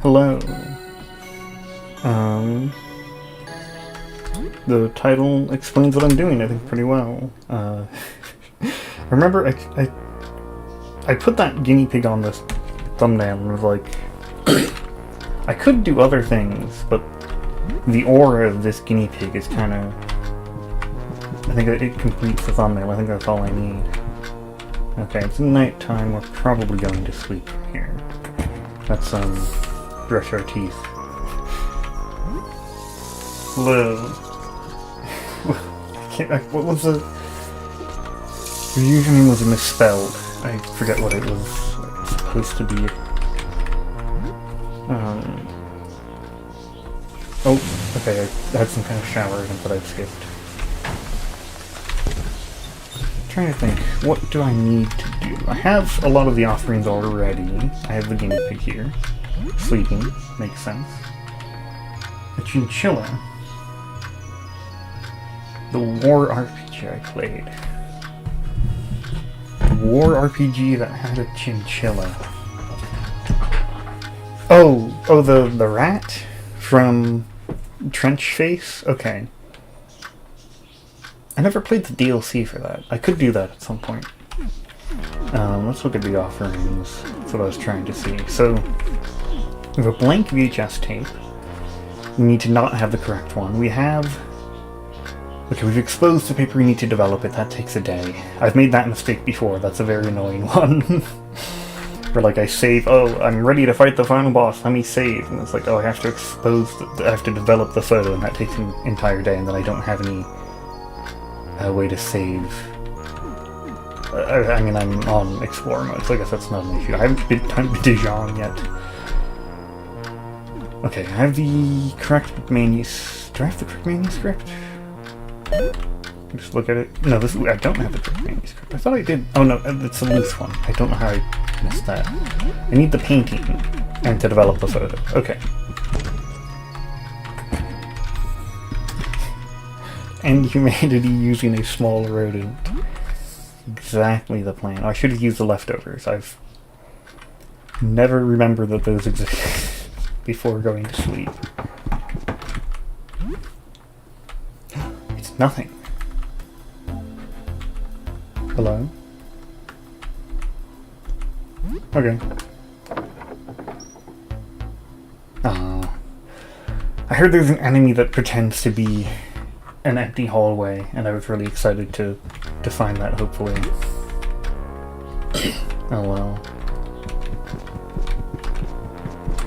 Hello. The title explains what I'm doing, I think, pretty well. Remember, I put that guinea pig on this thumbnail and was like, I could do other things, but the aura of this guinea pig is kind of... I think it completes the thumbnail. I think that's all I need. Okay, it's nighttime. We're probably going to sleep from here. Let's, brush our teeth. Hello. What was the... Your username was misspelled. I forget what it was supposed to be. Oh, okay, I had some kind of shower that I skipped. I'm trying to think, what do I need to do? I have a lot of the offerings already. I have the guinea pig here. Sleeping, makes sense. A chinchilla. The war RPG I played. A war RPG that had a chinchilla. Oh, the rat from Trench Face? Okay. I never played the DLC for that. I could do that at some point. Let's look at the offerings. That's what I was trying to see. So, we have a blank VHS tape. We need to not have the correct one. We have... Okay, we've exposed the paper, we need to develop it. That takes a day. I've made that mistake before. That's a very annoying one. Where, like, I save, oh, I'm ready to fight the final boss, let me save. And it's like, oh, I have to I have to develop the photo, and that takes an entire day, and then I don't have any way to save. I mean, I'm on Explore mode, so I guess that's not an issue. I haven't been to Dijon yet. Okay, I have the correct manuscript. Do I have the correct manuscript? Just look at it. No, I don't have the correct manuscript. I thought I did. Oh no, it's a loose one. I don't know how I missed that. I need the painting and to develop the photo. Okay. End humanity using a small rodent. Exactly the plan. I should have used the leftovers. I've never remembered that those exist before going to sleep. It's nothing. Hello? Okay. I heard there's an enemy that pretends to be an empty hallway, and I was really excited to find that, hopefully. Oh well.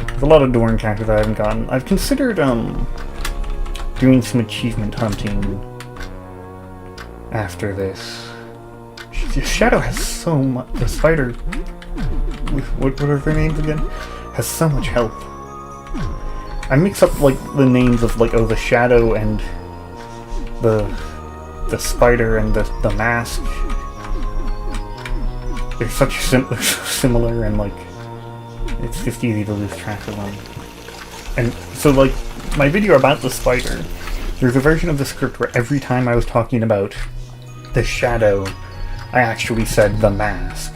There's a lot of door encounters I haven't gotten. I've considered, doing some achievement hunting after this. Shadow has so much. The spider, what are their names again? Has so much health. I mix up like the names of like the Shadow and the spider and the mask. They're such similar, and like it's just easy to lose track of them. And so like my video about the spider, there's a version of the script where every time I was talking about the Shadow, I actually said the mask.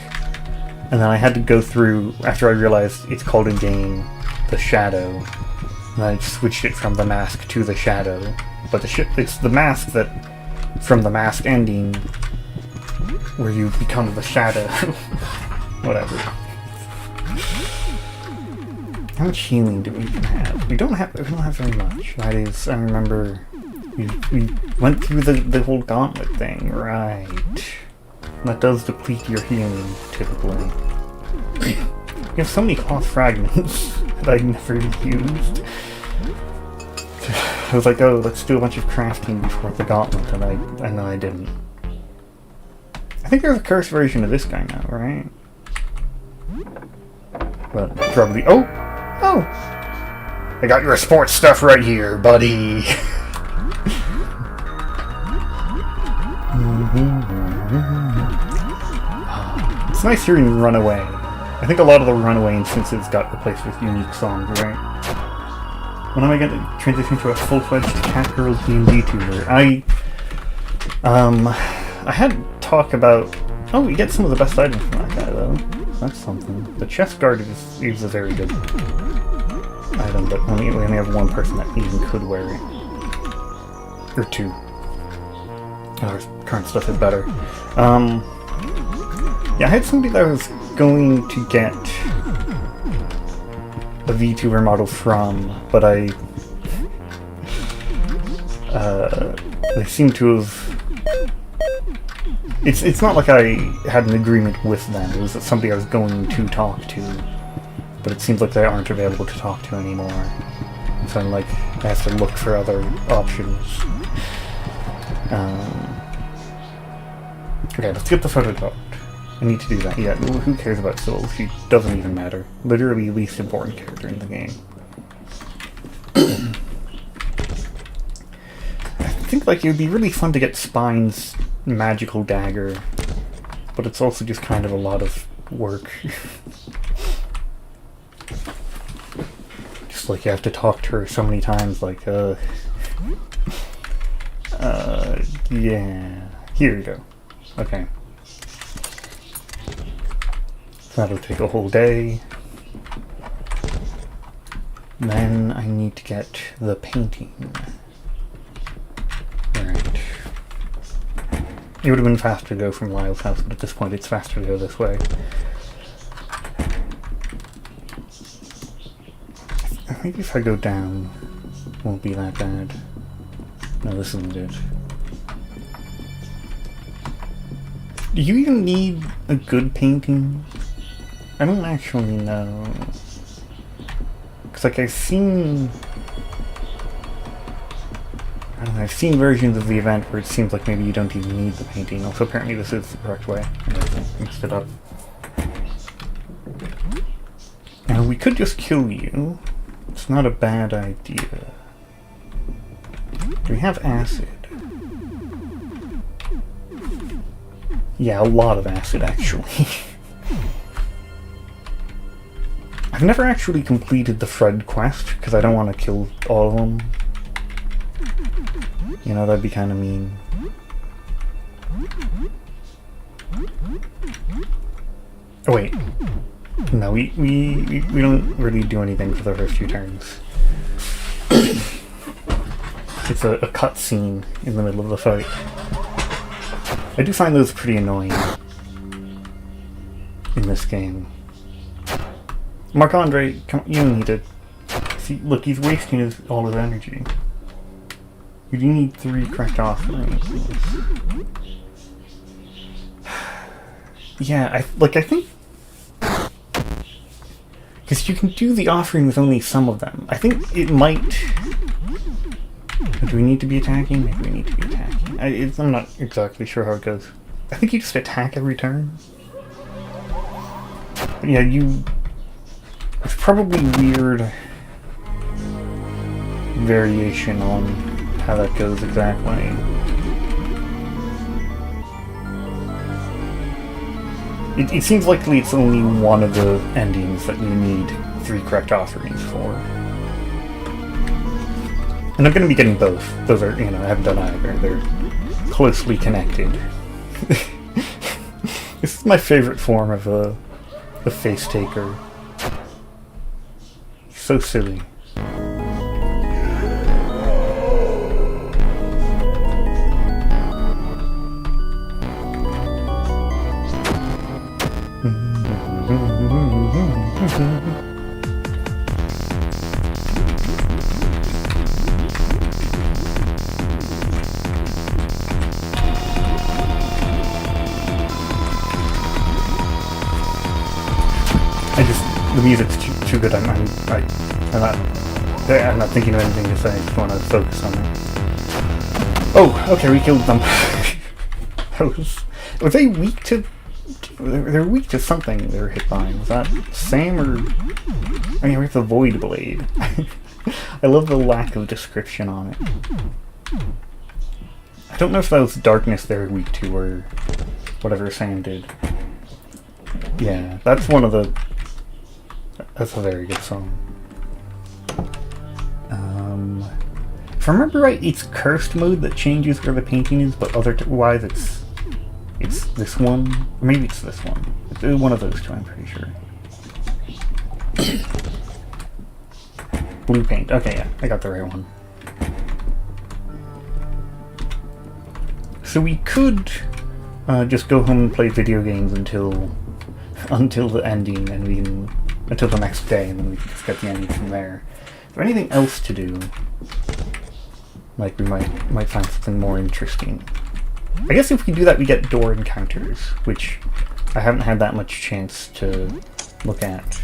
And then I had to go through, after I realized it's called in game the Shadow, and I switched it from the mask to the Shadow. But it's the mask that, from the mask ending, where you become the Shadow. Whatever. How much healing do we even have? We don't have very much. That is, I remember we went through the whole gauntlet thing, right? That does deplete your healing, typically. You have so many cloth fragments that I never used. I was like, oh, let's do a bunch of crafting before the gauntlet, and then I didn't. I think there's a cursed version of this guy now, right? But probably. Oh! I got your sports stuff right here, buddy! It's nice hearing Runaway. I think a lot of the Runaway instances got replaced with unique songs, right? When am I going to transition to a full-fledged cat girl D&D tuber? I had talk about... Oh, we get some of the best items from that guy, though. That's something. The chest guard is a very good one. item, but we only have one person that even could wear it. Or two. Our current stuff is better. Yeah, I had somebody that I was going to get a VTuber model from, but they seem to have... It's not like I had an agreement with them, it was somebody I was going to talk to, but it seems like they aren't available to talk to anymore. So I'm like, I have to look for other options. Okay, let's get the photo docked. I need to do that. Yeah, who cares about Soul? She doesn't even matter. Literally the least important character in the game. I think like it would be really fun to get Spine's magical dagger, but it's also just kind of a lot of work. Just like you have to talk to her so many times, like, yeah. Here we go. Okay. That'll take a whole day. Then I need to get the painting. Alright. It would have been faster to go from Lyle's house, but at this point it's faster to go this way. Maybe if I go down, it won't be that bad. No, this isn't it. Do you even need a good painting? I don't actually know. Because, like, I've seen versions of the event where it seems like maybe you don't even need the painting. Also, apparently this is the correct way. I mixed it up. Now, we could just kill you. It's not a bad idea. Do we have acid? Yeah, a lot of acid, actually. I've never actually completed the Fred quest, because I don't want to kill all of them. You know, that'd be kind of mean. Oh wait. No, we don't really do anything for the first few turns. It's a cutscene in the middle of the fight. I do find those pretty annoying in this game. Marc-Andre, you don't need to... See, look, he's wasting all his energy. You do need 3 correct offerings. Yeah, I think... Because you can do the offering with only some of them. I think it might... Do we need to be attacking? Maybe we need to be attacking. I'm not exactly sure how it goes. I think you just attack every turn. But yeah, it's probably weird variation on how that goes exactly. It seems likely it's only one of the endings that you need 3 correct offerings for. And I'm going to be getting both. Those are, I haven't done either. They're closely connected. This is my favorite form of a face taker. So silly. The music's too good. I'm not thinking of anything to say. I just want to focus on it. Oh, okay, we killed them. Were they weak to? They're weak to something. They were hit by. Was that same or? I mean, we have the Void Blade. I love the lack of description on it. I don't know if that was darkness they were weak to or whatever Sam did. Yeah, that's one of the. That's a very good song. If I remember right, it's cursed mode that changes where the painting is, but otherwise it's this one. Or maybe it's this one. It's one of those two, I'm pretty sure. blue paint. Okay, yeah, I got the right one. So we could just go home and play video games until the ending, and we can until the next day, and then we can just get the ending from there. Is there anything else to do? Like we might find something more interesting. I guess if we do that, we get door encounters, which I haven't had that much chance to look at.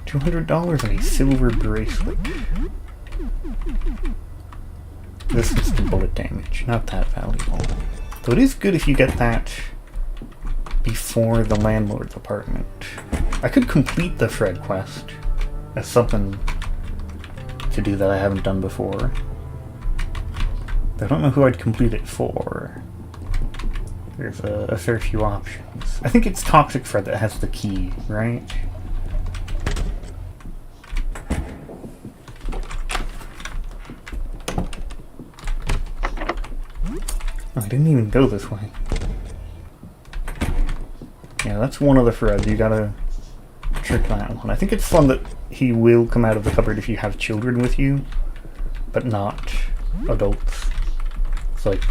$200 and a silver bracelet. This is the bullet damage, not that valuable. Though it is good if you get that before the landlord's apartment. I could complete the Fred quest as something to do that I haven't done before. I don't know who I'd complete it for. There's a fair few options. I think it's Toxic Fred that has the key, right? Oh, I didn't even go this way. Yeah, that's one of the Freds. You gotta trick that one. I think it's fun that he will come out of the cupboard if you have children with you, but not adults. It's like...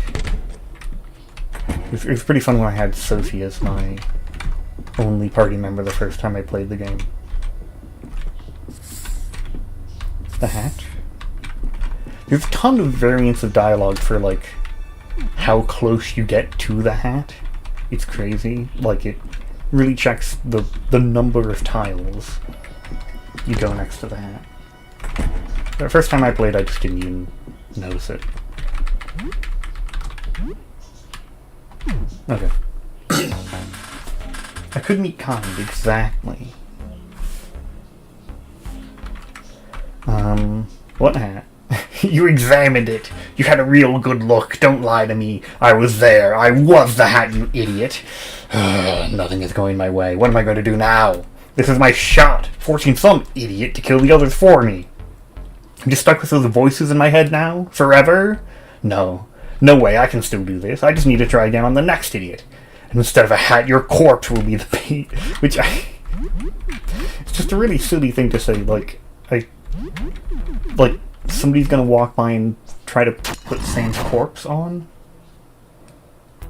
It was pretty fun when I had Sophie as my only party member the first time I played the game. The hat? There's a ton of variants of dialogue for, like, how close you get to the hat. It's crazy. Like, it really checks the number of tiles you go next to the hat. The first time I played, I just didn't even notice it. Okay. I could meet kind, exactly. What hat? You examined it. You had a real good look. Don't lie to me. I was there. I was the hat, you idiot. Nothing is going my way. What am I going to do now? This is my shot, forcing some idiot to kill the others for me. I'm just stuck with those voices in my head now? Forever? No. No way, I can still do this. I just need to try again on the next idiot. And instead of a hat, your corpse will be the bait. Which it's just a really silly thing to say, like, somebody's gonna walk by and try to put Sam's corpse on?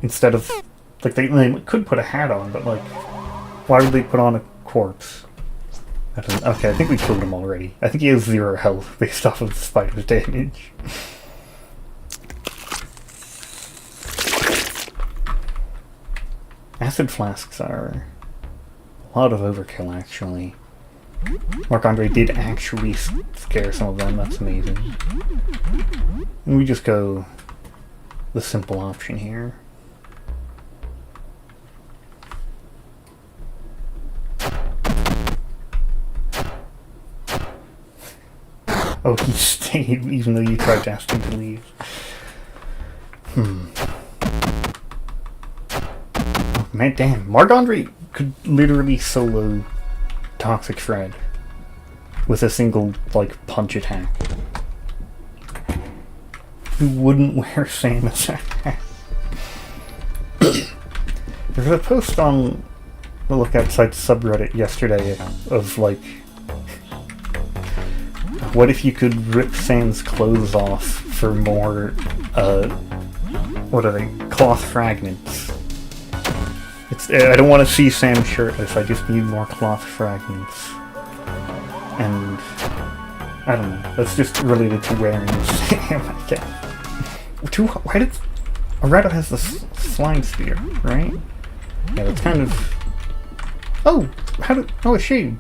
Instead of... Like, they could put a hat on, but, like, why would they put on a corpse? Okay, I think we killed him already. I think he has 0 health based off of the spider's damage. Acid flasks are a lot of overkill, actually. Marc-Andre did actually scare some of them, that's amazing. And we just go the simple option here. Oh, he stayed even though you tried to ask him to leave. Oh, man, damn. Marc-Andre could literally solo Toxic Fred with a single, like, punch attack. Who wouldn't wear Sam as a hat? There's a post on the Look Outside subreddit yesterday of, like, what if you could rip Sam's clothes off for more, what are they? Cloth fragments. I don't want to see Sam shirtless, I just need more cloth fragments. And I don't know, that's just related to wearing Sam, I guess. Why did... Arado has the slime spear, right? Yeah, that's kind of... Oh! Oh, a shade!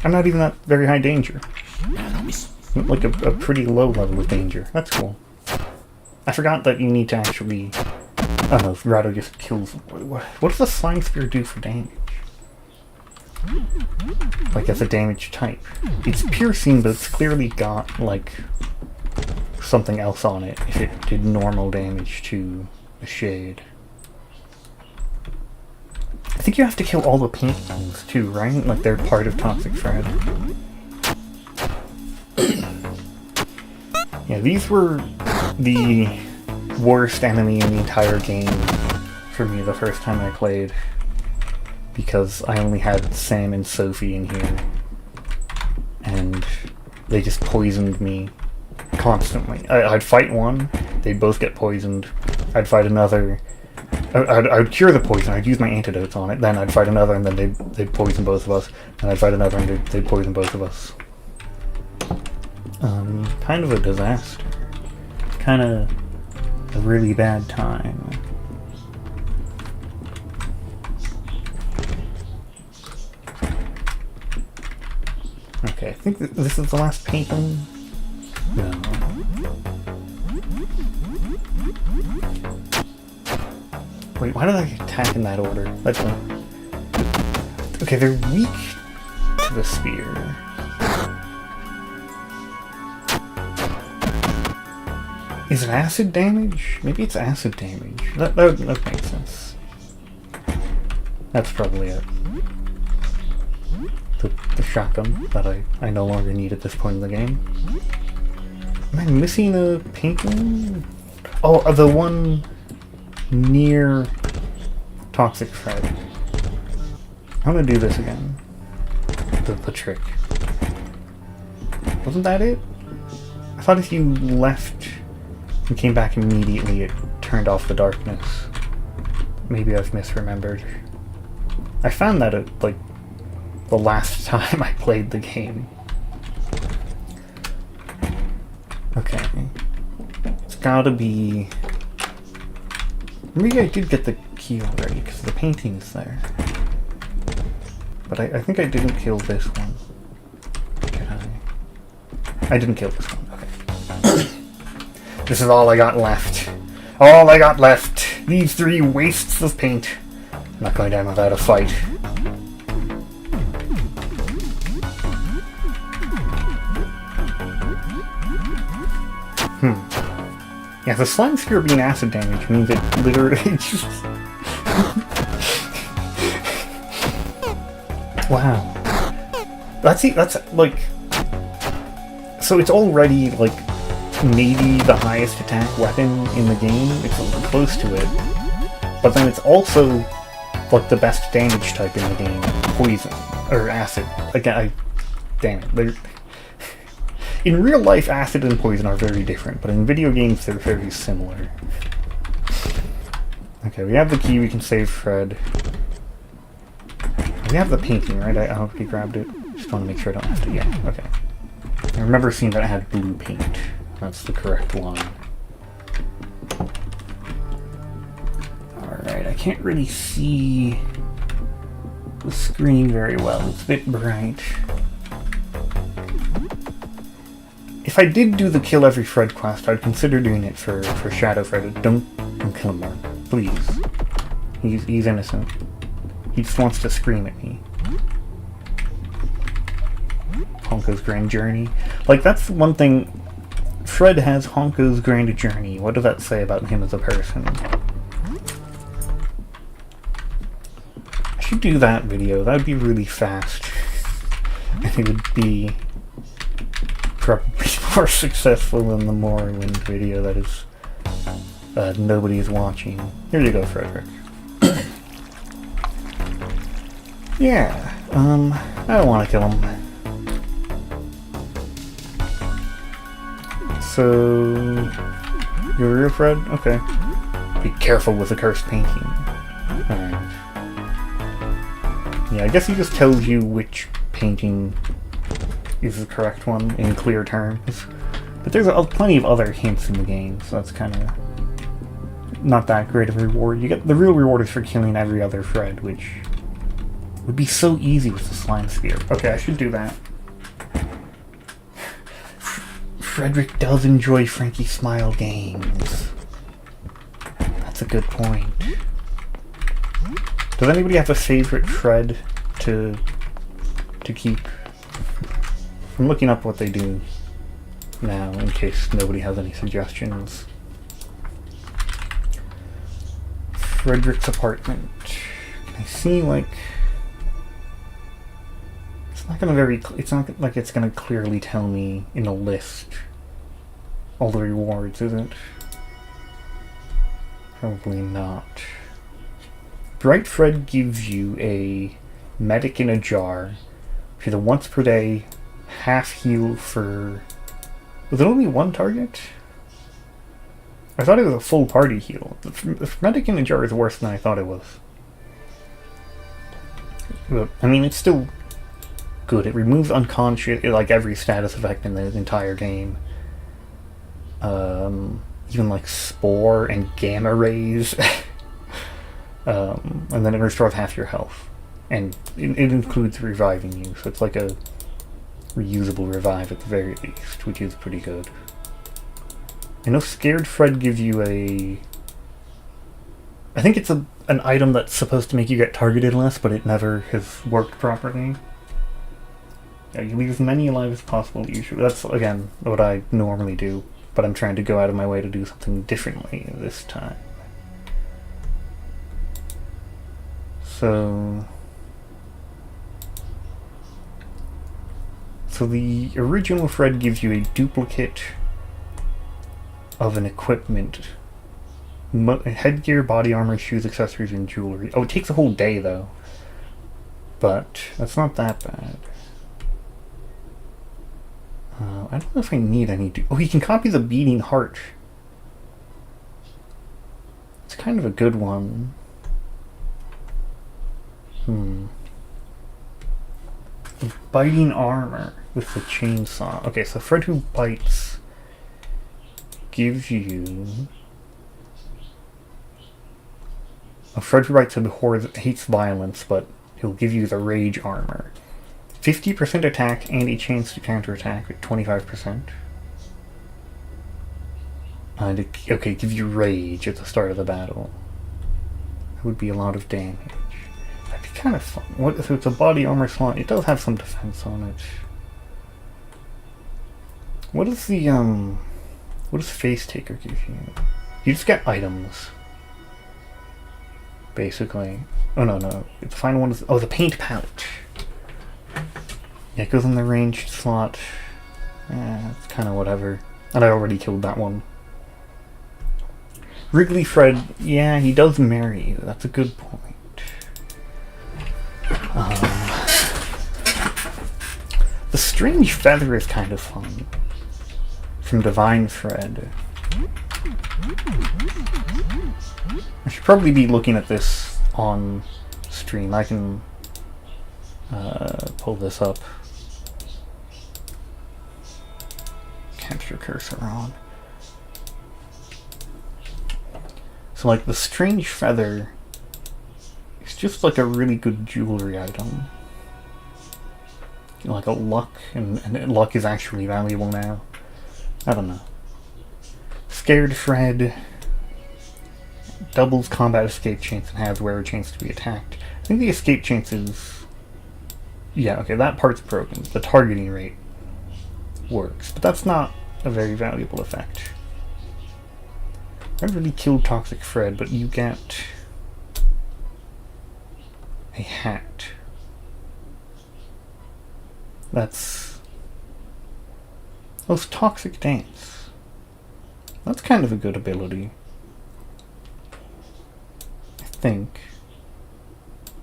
I'm not even that very high danger. Like a pretty low level of danger. That's cool. I forgot that you need to actually... I don't know, if Rado just kills... What does the slime spear do for damage? Like, as a damage type. It's piercing, but it's clearly got, like, something else on it if it did normal damage to a shade. I think you have to kill all the pink ones, too, right? Like, they're part of Toxic Fred. Yeah, these were the worst enemy in the entire game for me the first time I played, because I only had Sam and Sophie in here, and they just poisoned me constantly. I'd fight one, they'd both get poisoned. I'd fight another. I'd cure the poison. I'd use my antidotes on it. Then I'd fight another, and then they'd poison both of us. And I'd fight another, and they'd poison both of us. Kind of a disaster. Kind of a really bad time. Okay, I think this is the last painting. No. Wait, why did I attack in that order? That's one. Okay, they're weak to the spear. Is it acid damage? Maybe it's acid damage. That makes sense. That's probably it. The shotgun that I no longer need at this point in the game. Am I missing a painting? Oh, the one near Toxic Fred. I'm gonna do this again. The trick. Wasn't that it? I thought if you left and came back immediately, it turned off the darkness. Maybe I've misremembered. I found that at, like, the last time I played the game. Okay. It's gotta be... Maybe I did get the key already, because the painting's there. But I think I didn't kill this one. Did I? I didn't kill this one, okay. This is all I got left. All I got left! These 3 wastes of paint. I'm not going down without a fight. Yeah, the slime sphere being acid damage means it literally just... Wow. That's like... So it's already, like, maybe the highest attack weapon in the game. It's close to it. But then it's also, like, the best damage type in the game. Poison. Or acid. Again, damn it. In real life, acid and poison are very different, but in video games they're very similar. Okay, we have the key, we can save Fred. We have the painting, right? I hope he grabbed it. Just want to make sure I don't have to... Yeah, okay. I remember seeing that it had blue paint. That's the correct line. Alright, I can't really see the screen very well. It's a bit bright. If I did do the kill every Fred quest, I'd consider doing it for Shadow Fred. Don't kill him, Mark. Please. He's innocent. He just wants to scream at me. Honko's Grand Journey. Like, that's one thing. Fred has Honko's Grand Journey. What does that say about him as a person? I should do that video. That would be really fast. And it would be probably more successful than the Morrowind video that is nobody is watching. Here you go, Frederick. Yeah, I don't want to kill him. So, you're real Fred? Okay. Be careful with the cursed painting. Alright. Yeah, I guess he just tells you which painting is the correct one in clear terms. But there's plenty of other hints in the game, so that's kind of not that great of a reward. You get the real reward is for killing every other Fred, which would be so easy with the slime sphere. Okay, I should do that. Frederick does enjoy Frankie Smile games. That's a good point. Does anybody have a favorite Fred to keep? I'm looking up what they do now in case nobody has any suggestions. Frederick's apartment. Can I see, like... It's not like it's gonna clearly tell me in a list all the rewards, is it? Probably not. Bright Fred gives you a medic in a jar for the once per day half heal for... Was it only one target? I thought it was a full party heal. The Frenetic in a jar is worse than I thought it was. But, I mean, it's still good. It removes unconscious, like every status effect in the entire game. Even like Spore and Gamma Rays. And then it restores half your health. And it includes reviving you, so it's like a reusable revive at the very least, which is pretty good. I know Scared Fred gives you a... I think it's an item that's supposed to make you get targeted less, but it never has worked properly. Yeah, you leave as many alive as possible usually. That's, again, what I normally do, but I'm trying to go out of my way to do something differently this time. So the original Fred gives you a duplicate of an equipment. Headgear, body armor, shoes, accessories, and jewelry. Oh, it takes a whole day, though. But that's not that bad. I don't know if I need any... Oh, he can copy the beating heart. It's kind of a good one. Biting armor with the chainsaw. Okay, so Fred who bites gives you... Fred who bites hates violence, but he'll give you the rage armor. 50% attack and a chance to counterattack with 25%. And okay, give you rage at the start of the battle. That would be a lot of damage. That'd be kind of fun. So it's a body armor slot. It does have some defense on it. What does Face Taker give you? You just get items. Basically. Oh no. The final one is... the paint palette. Yeah, it goes in the ranged slot. It's kind of whatever. And I already killed that one. Wrigley Fred, yeah, he does marry you. That's a good point. The Strange Feather is kind of fun. From Divine Fred. I should probably be looking at this on stream. I can pull this up. Capture cursor on. So like the Strange Feather is just like a really good jewelry item. Like a luck, and luck is actually valuable now. I don't know. Scared Fred doubles combat escape chance and has wearer chance to be attacked. I think the escape chance is... Yeah, okay, that part's broken. The targeting rate works, but that's not a very valuable effect. I really killed Toxic Fred, but you get a hat. That's... Oh, it's Toxic Dance. That's kind of a good ability. I think.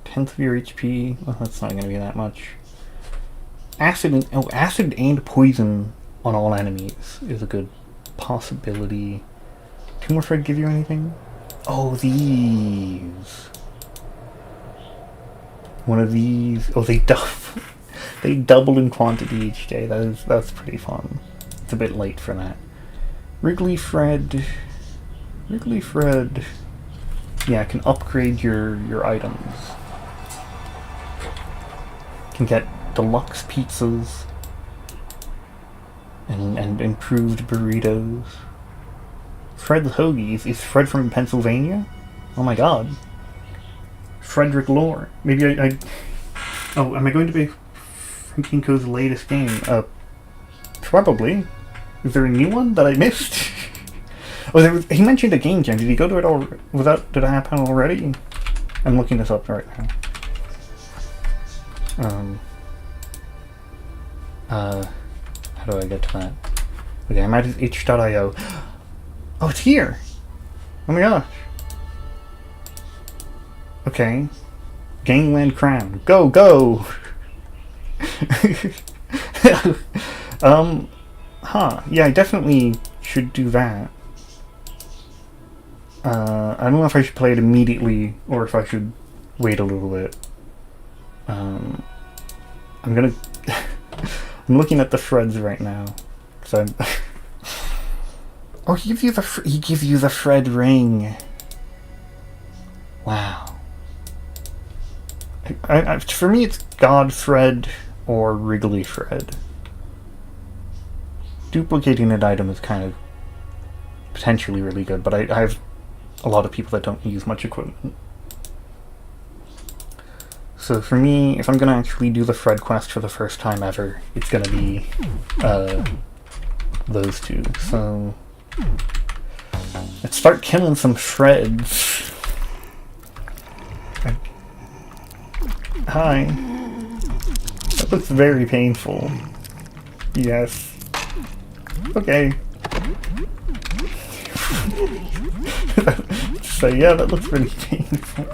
10th of your HP. Well, that's not going to be that much. Acid and poison on all enemies is a good possibility. Two more Fred give you anything? Oh, these. One of these. Oh, they double. They double in quantity each day. That's pretty fun. It's a bit late for that. Wrigley Fred. Yeah, can upgrade your items. Can get deluxe pizzas and improved burritos. Fred's Hoagies. Is Fred from Pennsylvania? Oh my god. Frederick Lore. Maybe I... Oh, am I going to be Kinko's latest game? Probably. Is there a new one that I missed? Oh, he mentioned a game jam. Did he go to it all? Did it happen already? I'm looking this up right now. How do I get to that? Okay, I'm at his itch.io. Oh, it's here! Oh my gosh. Okay. Gangland Crown. Go, go! Yeah, I definitely should do that. I don't know if I should play it immediately or if I should wait a little bit. I'm gonna... I'm looking at the threads right now. So I'm... Oh, he gives you the Fred ring. Wow. For me, it's God Fred or Wrigley Fred. Duplicating an item is kind of potentially really good, but I have a lot of people that don't use much equipment. So for me, if I'm going to actually do the Fred quest for the first time ever, it's going to be those two. So let's start killing some Freds. Hi. That looks very painful. Yes. Okay. So yeah, that looks really painful.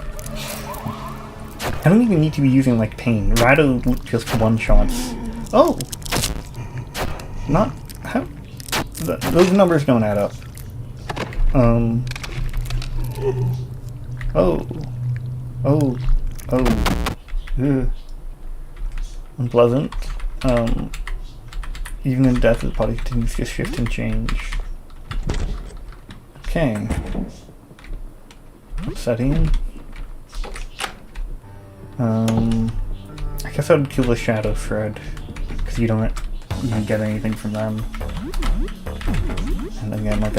I don't even need to be using like pain. Rado just one-shots. Oh! Not... how... those numbers don't add up. Oh. Oh. Ugh. Unpleasant. Even in death, the body continues to shift and change. Okay. Setting. I guess I would kill the Shadow Fred, because you don't even get anything from them. And again, like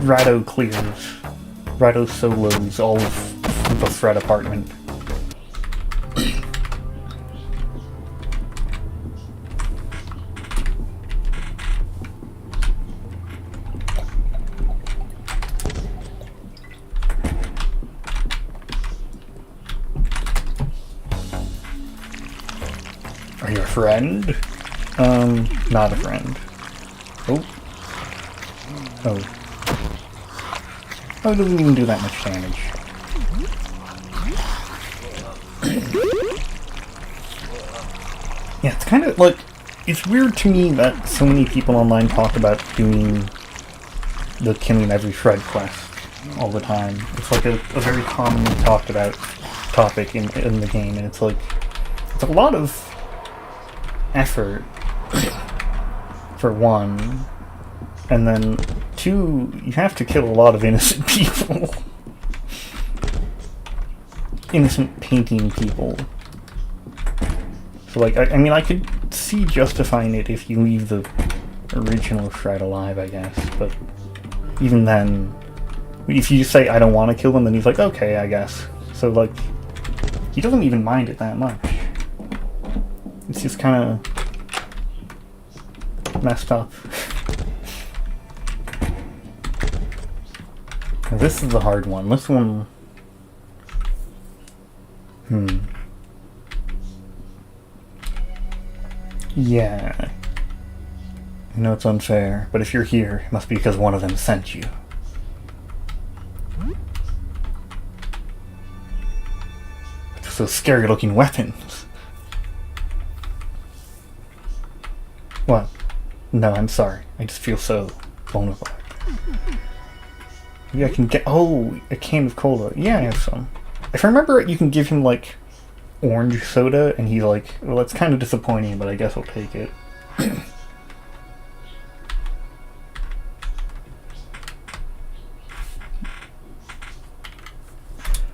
Rado clears. Rado solos all of the Fred apartment. Are you a friend? Not a friend. Oh. Oh. Oh, it doesn't even do that much damage. Yeah, it's kind of like... it's weird to me that so many people online talk about doing the killing every Fred quest all the time. It's like a very commonly talked about topic in the game, and it's like... it's a lot of effort, for one, and then two, you have to kill a lot of innocent people. Innocent painting people. So like, I mean, I could see justifying it if you leave the original Fred alive, I guess, but even then, if you just say, I don't want to kill them, then he's like, okay, I guess. So like, he doesn't even mind it that much. It's just kind of messed up. This is the hard one. This one... Yeah. I know it's unfair, but if you're here, it must be because one of them sent you. Those scary looking weapons. What? No, I'm sorry. I just feel so vulnerable. Maybe I can get... oh, a can of cola. Yeah, I have some. If I remember it, you can give him, like, orange soda, and he's like, well, it's kind of disappointing, but I guess I'll take it. I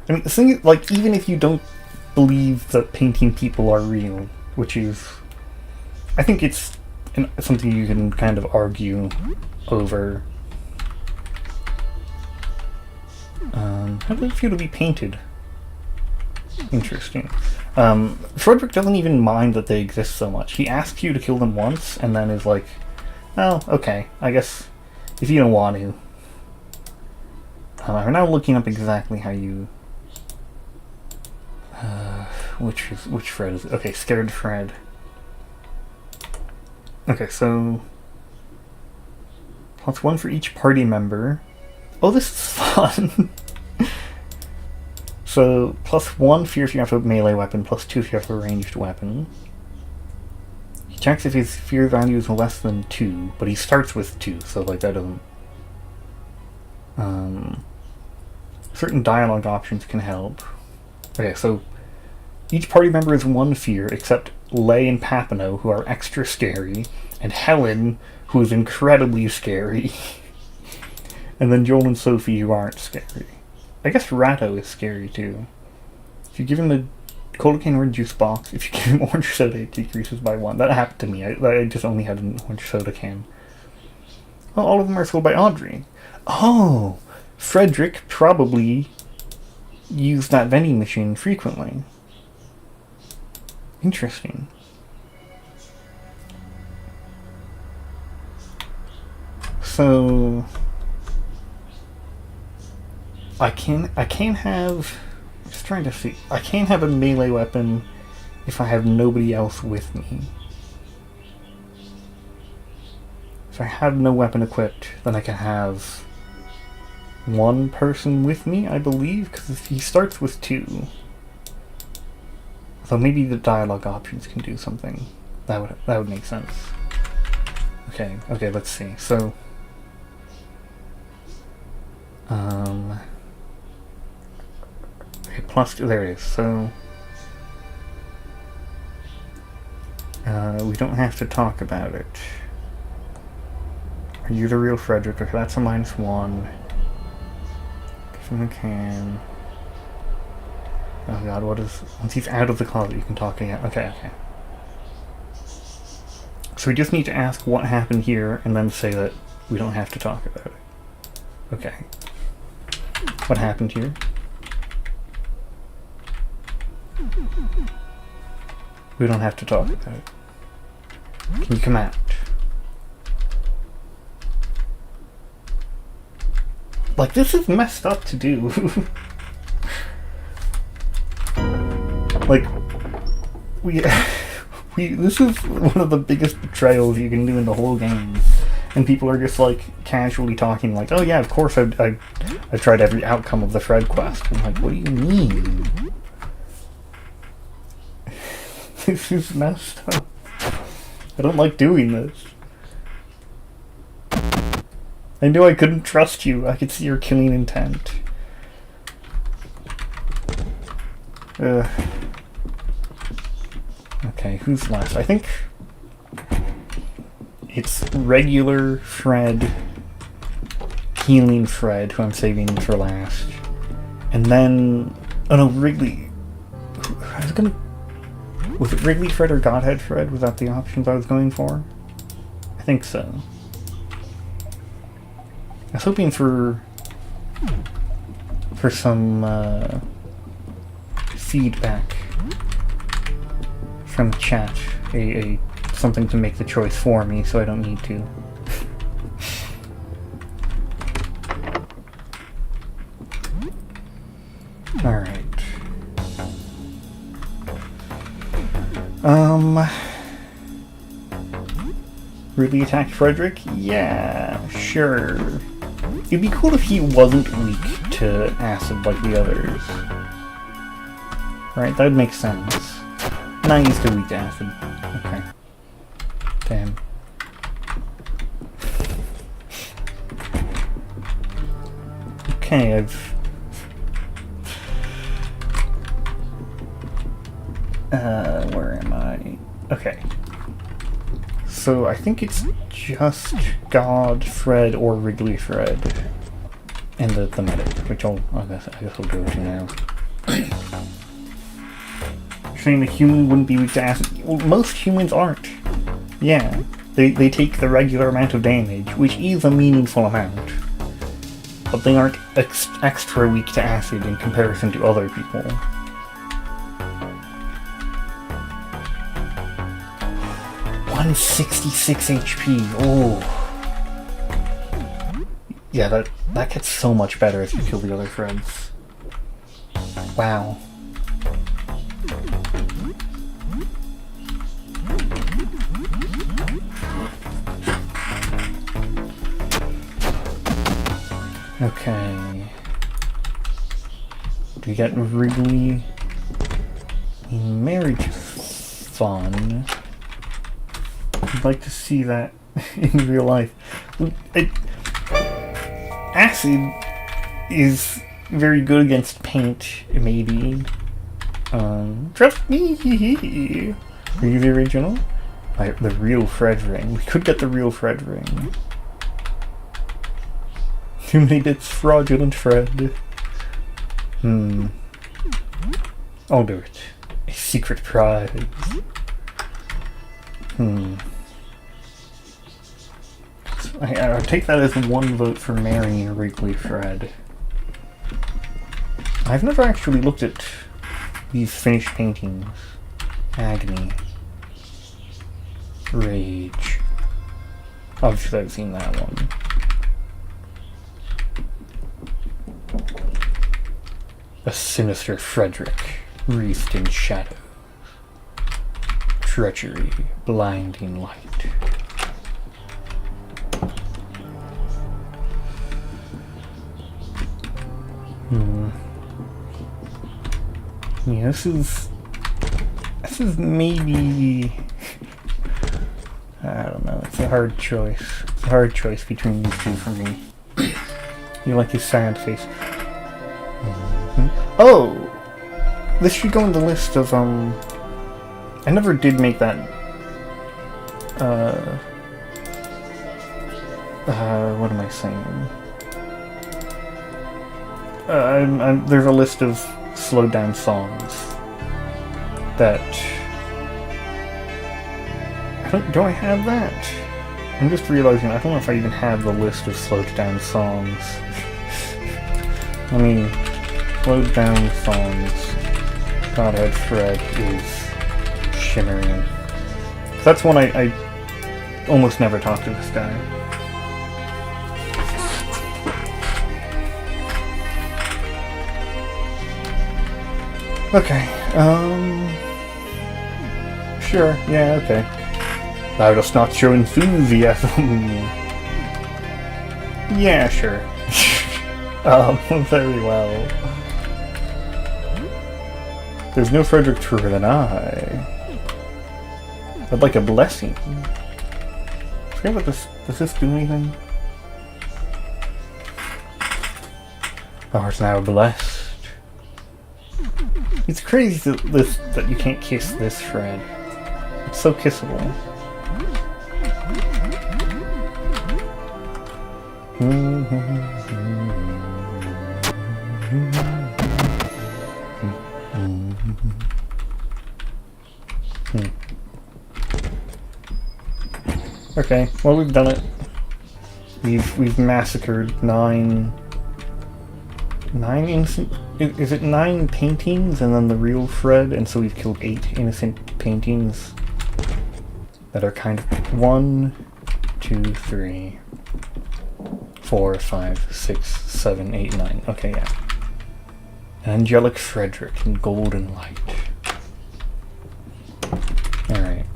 mean, the thing is, like, even if you don't believe that painting people are real, which is... I think it's something you can kind of argue over. How does it feel to be painted? Interesting. Frederick doesn't even mind that they exist so much. He asks you to kill them once, and then is like, oh, okay, I guess if you don't want to. I'm now looking up exactly how you... which Fred is it? Okay, Scared Fred. Okay, so... +1 for each party member. Oh, this is fun! So, +1 fear if you have a melee weapon, +2 if you have a ranged weapon. Checks if his fear value is less than 2, but he starts with 2, so like that doesn't... certain dialogue options can help. Okay, so each party member has 1 fear, except Lay and Papineau, who are extra scary, and Helen, who is incredibly scary. And then Joel and Sophie, who aren't scary. I guess Ratto is scary too. If you give him the Cola-Cane orange juice box, if you give him orange soda, it decreases by 1. That happened to me. I just only had an orange soda can. Well, all of them are sold by Audrey. Oh! Frederick probably used that vending machine frequently. Interesting. So I can't have, just trying to see, I can't have a melee weapon if I have nobody else with me. If I have no weapon equipped, then I can have 1 person with me, I believe, because he starts with 2. So maybe the dialogue options can do something. That would make sense. Okay, let's see. So okay, +2, there it is. So we don't have to talk about it. Are you the real Frederick? Okay, that's a -1. Give him a can. Oh god, what is... Once he's out of the closet, you can talk again. Okay. So we just need to ask what happened here, and then say that we don't have to talk about it. Okay. What happened here? We don't have to talk about it. Can you come out? Like, this is messed up to do. Like, this is one of the biggest betrayals you can do in the whole game. And people are just, like, casually talking like, oh yeah, of course I've tried every outcome of the Fred quest. I'm like, what do you mean? This is messed up. I don't like doing this. I knew I couldn't trust you. I could see your killing intent. Okay, who's left? I think it's regular Fred, healing Fred, who I'm saving for last. And then... Oh no, Wrigley. Was it Wrigley Fred or Godhead Fred? Was that the options I was going for? I think so. I was hoping for some feedback from the chat, something to make the choice for me, so I don't need to. All right. Really attack Frederick? Yeah, sure. It'd be cool if he wasn't weak to acid like the others. Right, that would make sense. Not used to weak to acid. Okay. Damn. Okay, where am I? Okay. So I think it's just God Fred or Wrigley Fred. And the medic, which I guess I'll go to now. You're saying the human wouldn't be weak to acid? Well, most humans aren't. Yeah. They take the regular amount of damage, which is a meaningful amount. But they aren't extra weak to acid in comparison to other people. $166 HP. Oh. Yeah, that gets so much better as you kill the other friends. Wow. Okay. Do we get Wrigley? Marriage is fun. I'd like to see that in real life. Acid is very good against paint, maybe. Trust me. Are you the original? The real Fred ring. We could get the real Fred ring. Too many bits, fraudulent Fred. I'll do it. A secret prize. I'll take that as 1 vote for marrying Wrigley Fred. I've never actually looked at these finished paintings. Agony. Rage. Obviously I've seen that one. A sinister Frederick, wreathed in shadows. Treachery, blinding light. Yeah, this is maybe, I don't know, it's a hard choice. It's a hard choice between these two for me. You like his sad face. Oh! This should go in the list of, I never did make that, what am I saying? There's a list of slowed down songs that... do I have that? I'm just realizing I don't know if I even have the list of slowed down songs. Let me... slowed down songs. Godhead Fred is shimmering. That's one I almost never talk to this guy. Okay, sure, yeah, okay. Thou dost not show enthusiasm. Yeah, sure. Very well. There's no Frederick truer than I. I'd like a blessing. I forget what this... does this do anything? Thou art now blessed. It's crazy that you can't kiss this Fred. It's so kissable. Okay, well we've done it. We've massacred 9 innocent... Is it 9 paintings and then the real Fred? And so we've killed 8 innocent paintings that are kind of 1, 2, 3, 4, 5, 6, 7, 8, 9. Okay, yeah. Angelic Frederick in golden light. Alright.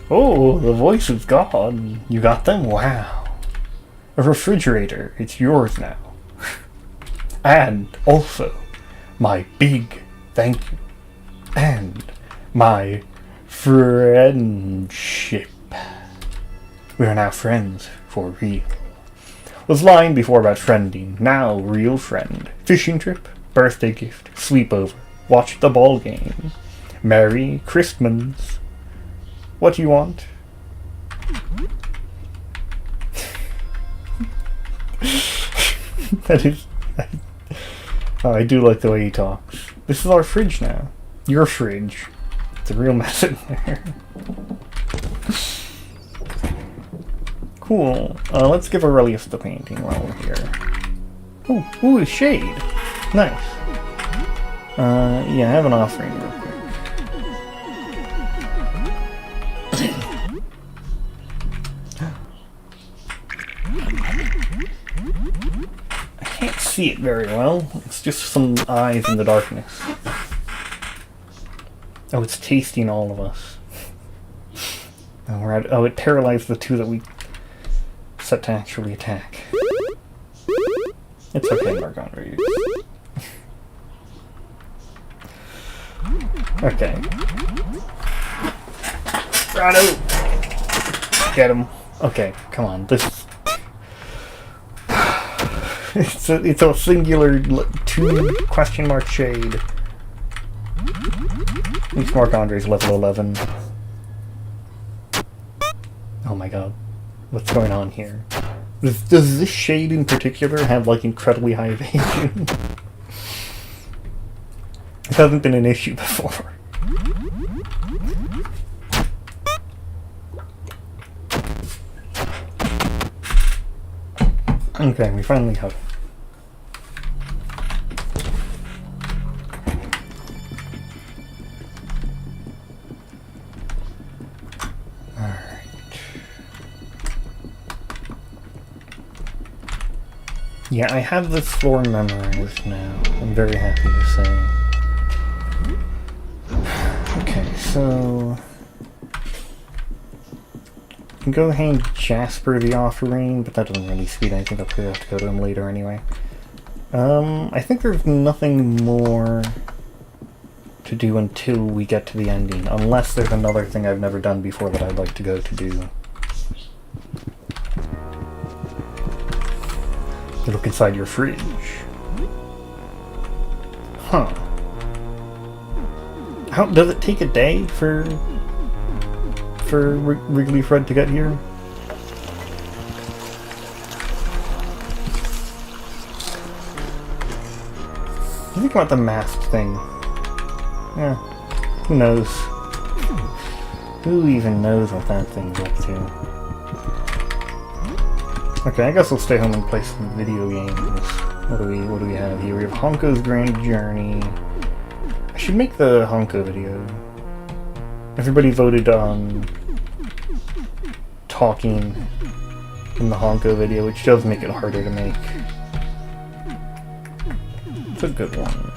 Oh, the voice of God. You got them? Wow. A refrigerator. It's yours now. And also, my big thank you. And my friendship. We are now friends for real. Was lying before about friending, now real friend. Fishing trip, birthday gift, sleepover, watch the ball game. Merry Christmas. What do you want? That is... Oh, I do like the way he talks. This is our fridge now. Your fridge. It's a real mess in there. Cool. Let's give Aurelius the painting while we're here. Ooh, shade. Nice. Yeah, I have an offering real quick. I can't see it very well. It's just some eyes in the darkness. Oh, it's tasting all of us. Oh, it paralyzed the 2 that we set to actually attack. It's okay, Margon Reeves. Okay. Rado! Get him. Okay, come on. This... it's a singular 2 question mark shade. At least Mark Andre's level 11. Oh my god. What's going on here? Does this shade in particular have, like, incredibly high evasion? This hasn't been an issue before. Okay, we finally have it. Yeah, I have this floor memorized now. I'm very happy to say. Okay, so... I can go hand Jasper the offering, but that doesn't really speed anything up. I have to go to him later anyway. I think there's nothing more to do until we get to the ending, unless there's another thing I've never done before that I'd like to go to do. You look inside your fridge. Huh. How does it take a day for Wrigley Fred to get here? You think about the masked thing? Yeah. Who knows? Who even knows what that thing's up to? Okay, I guess I'll stay home and play some video games. What do we have here? We have Honko's Grand Journey. I should make the Honko video. Everybody voted on talking in the Honko video, which does make it harder to make. It's a good one.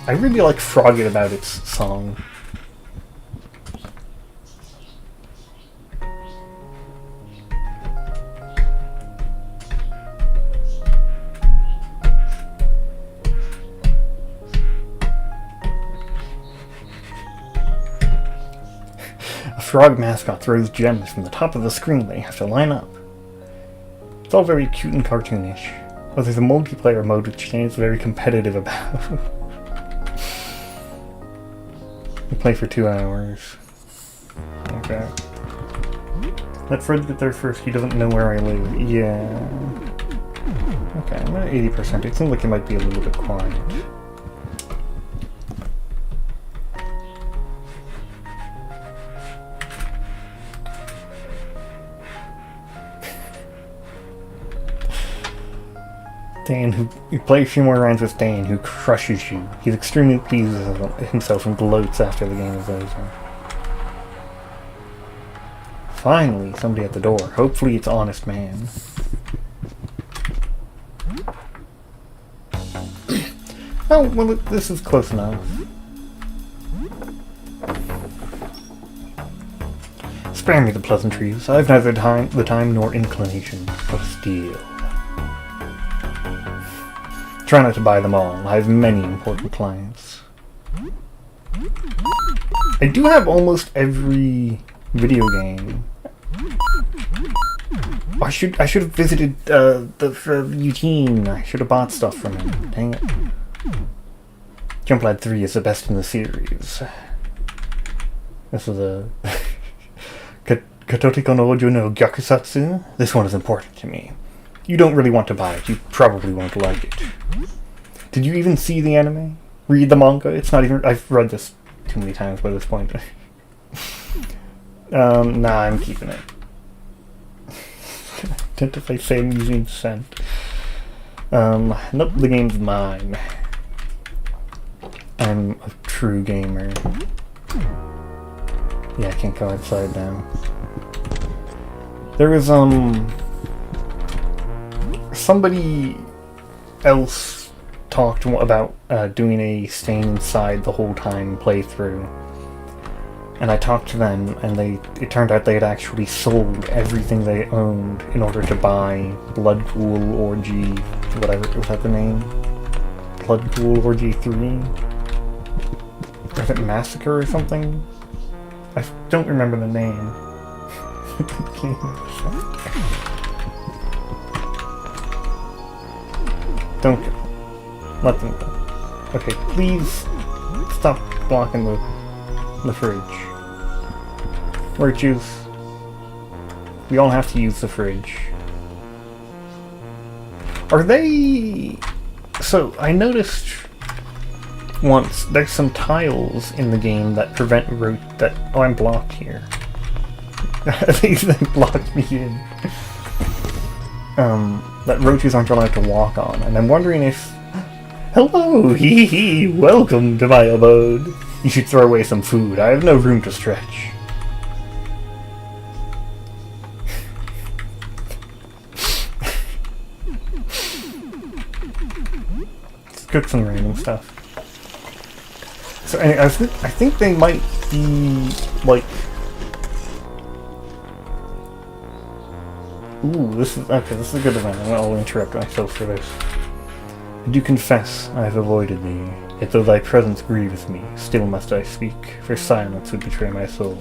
I really like Frog It About It's song. Frog mascot throws gems from the top of the screen that you have to line up. It's all very cute and cartoonish. Oh, there's a multiplayer mode which Shane's very competitive about. We play for 2 hours. Okay. Let Fred get there first, he doesn't know where I live. Yeah. Okay, I'm at 80%. It seems like it might be a little bit quiet. Dan, you play a few more rounds with Dan, who crushes you. He's extremely pleased with himself and gloats after the game is over. Finally, somebody at the door. Hopefully it's Honest Man. Oh, well, this is close enough. Spare me the pleasantries. I've neither the time nor inclination of steel. Try not to buy them all. I have many important clients. I do have almost every video game. I should have visited Eugene. I should have bought stuff from him. Dang it. Jump 3 is the best in the series. This is a Katotiko no Ojo no Gyakusatsu. This one is important to me. You don't really want to buy it. You probably won't like it. Did you even see the anime? Read the manga? It's not even... I've read this too many times by this point. Nah, I'm keeping it. Identify same using scent. Nope, the game's mine. I'm a true gamer. Yeah, I can't go outside now. There was, somebody else talked about doing a staying inside the whole time playthrough, and I talked to them, and it turned out they had actually sold everything they owned in order to buy Bloodpool Orgy, whatever, was that the name? Bloodpool Orgy 3? Or is it Massacre or something? I don't remember the name. Don't go. Let them go. Okay, please stop blocking the fridge. Virtues. We all have to use the fridge. Are they... So, I noticed once there's some tiles in the game that prevent oh, I'm blocked here. These blocked me in. That roaches aren't allowed to walk on, and I'm wondering if... Hello, hee hee, welcome to my abode. You should throw away some food, I have no room to stretch. Let's cook some random stuff. So anyway, I think they might be, like... Ooh, this is a good event. I'll interrupt myself for this. I do confess I have avoided thee, yet though thy presence grieveth me, still must I speak, for silence would betray my soul.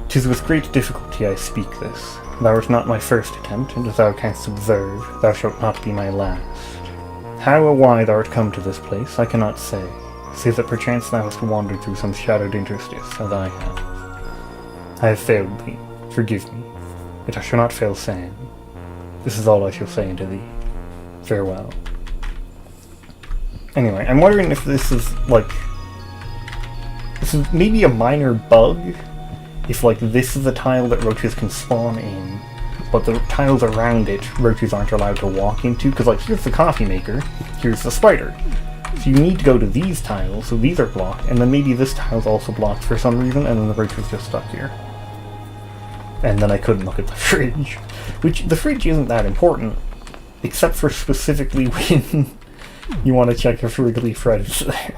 'Tis with great difficulty I speak this. Thou art not my first attempt, and as thou canst observe, thou shalt not be my last. How or why thou art come to this place, I cannot say, save that perchance thou hast wandered through some shadowed interstice, as I have. I have failed thee, forgive me. Yet I shall not fail saying. This is all I shall say unto thee. Farewell. Anyway, I'm wondering if this is, like... This is maybe a minor bug. If, like, this is a tile that roaches can spawn in, but the tiles around it, roaches aren't allowed to walk into. Because, like, here's the coffee maker, here's the spider. So you need to go to these tiles, so these are blocked, and then maybe this tile's also blocked for some reason, and then the roach was just stuck here. And then I couldn't look at the fridge. Which, the fridge isn't that important, except for specifically when you want to check if Wrigley Fred is there.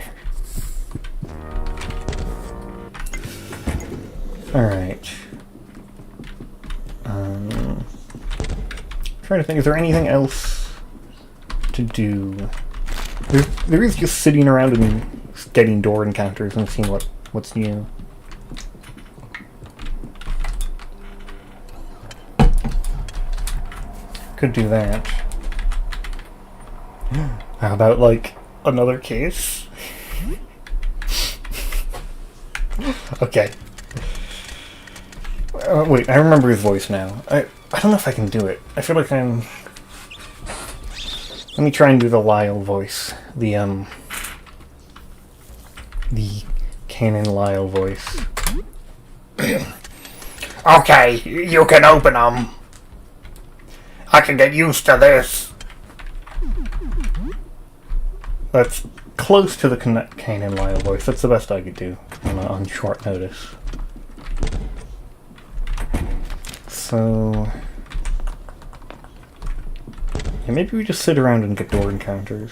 Alright. Trying to think, is there anything else to do? There is just sitting around and getting door encounters and seeing what's new. Could do that. How about, like, another case? Okay. Wait, I remember his voice now. I don't know if I can do it. I feel like I'm... Let me try and do the Lyle voice. The Canon Lyle voice. Okay, you can open them. I can get used to this. That's close to the Canon Lyle voice. That's the best I could do on short notice. So... Yeah, maybe we just sit around and get door encounters.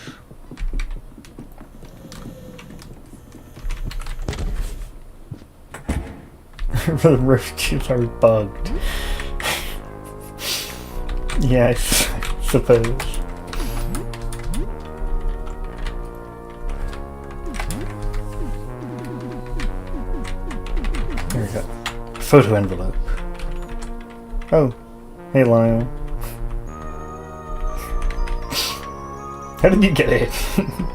The roaches are bugged. Yeah, I suppose. There we go. Photo envelope. Oh, hey Lyle. How did you get it?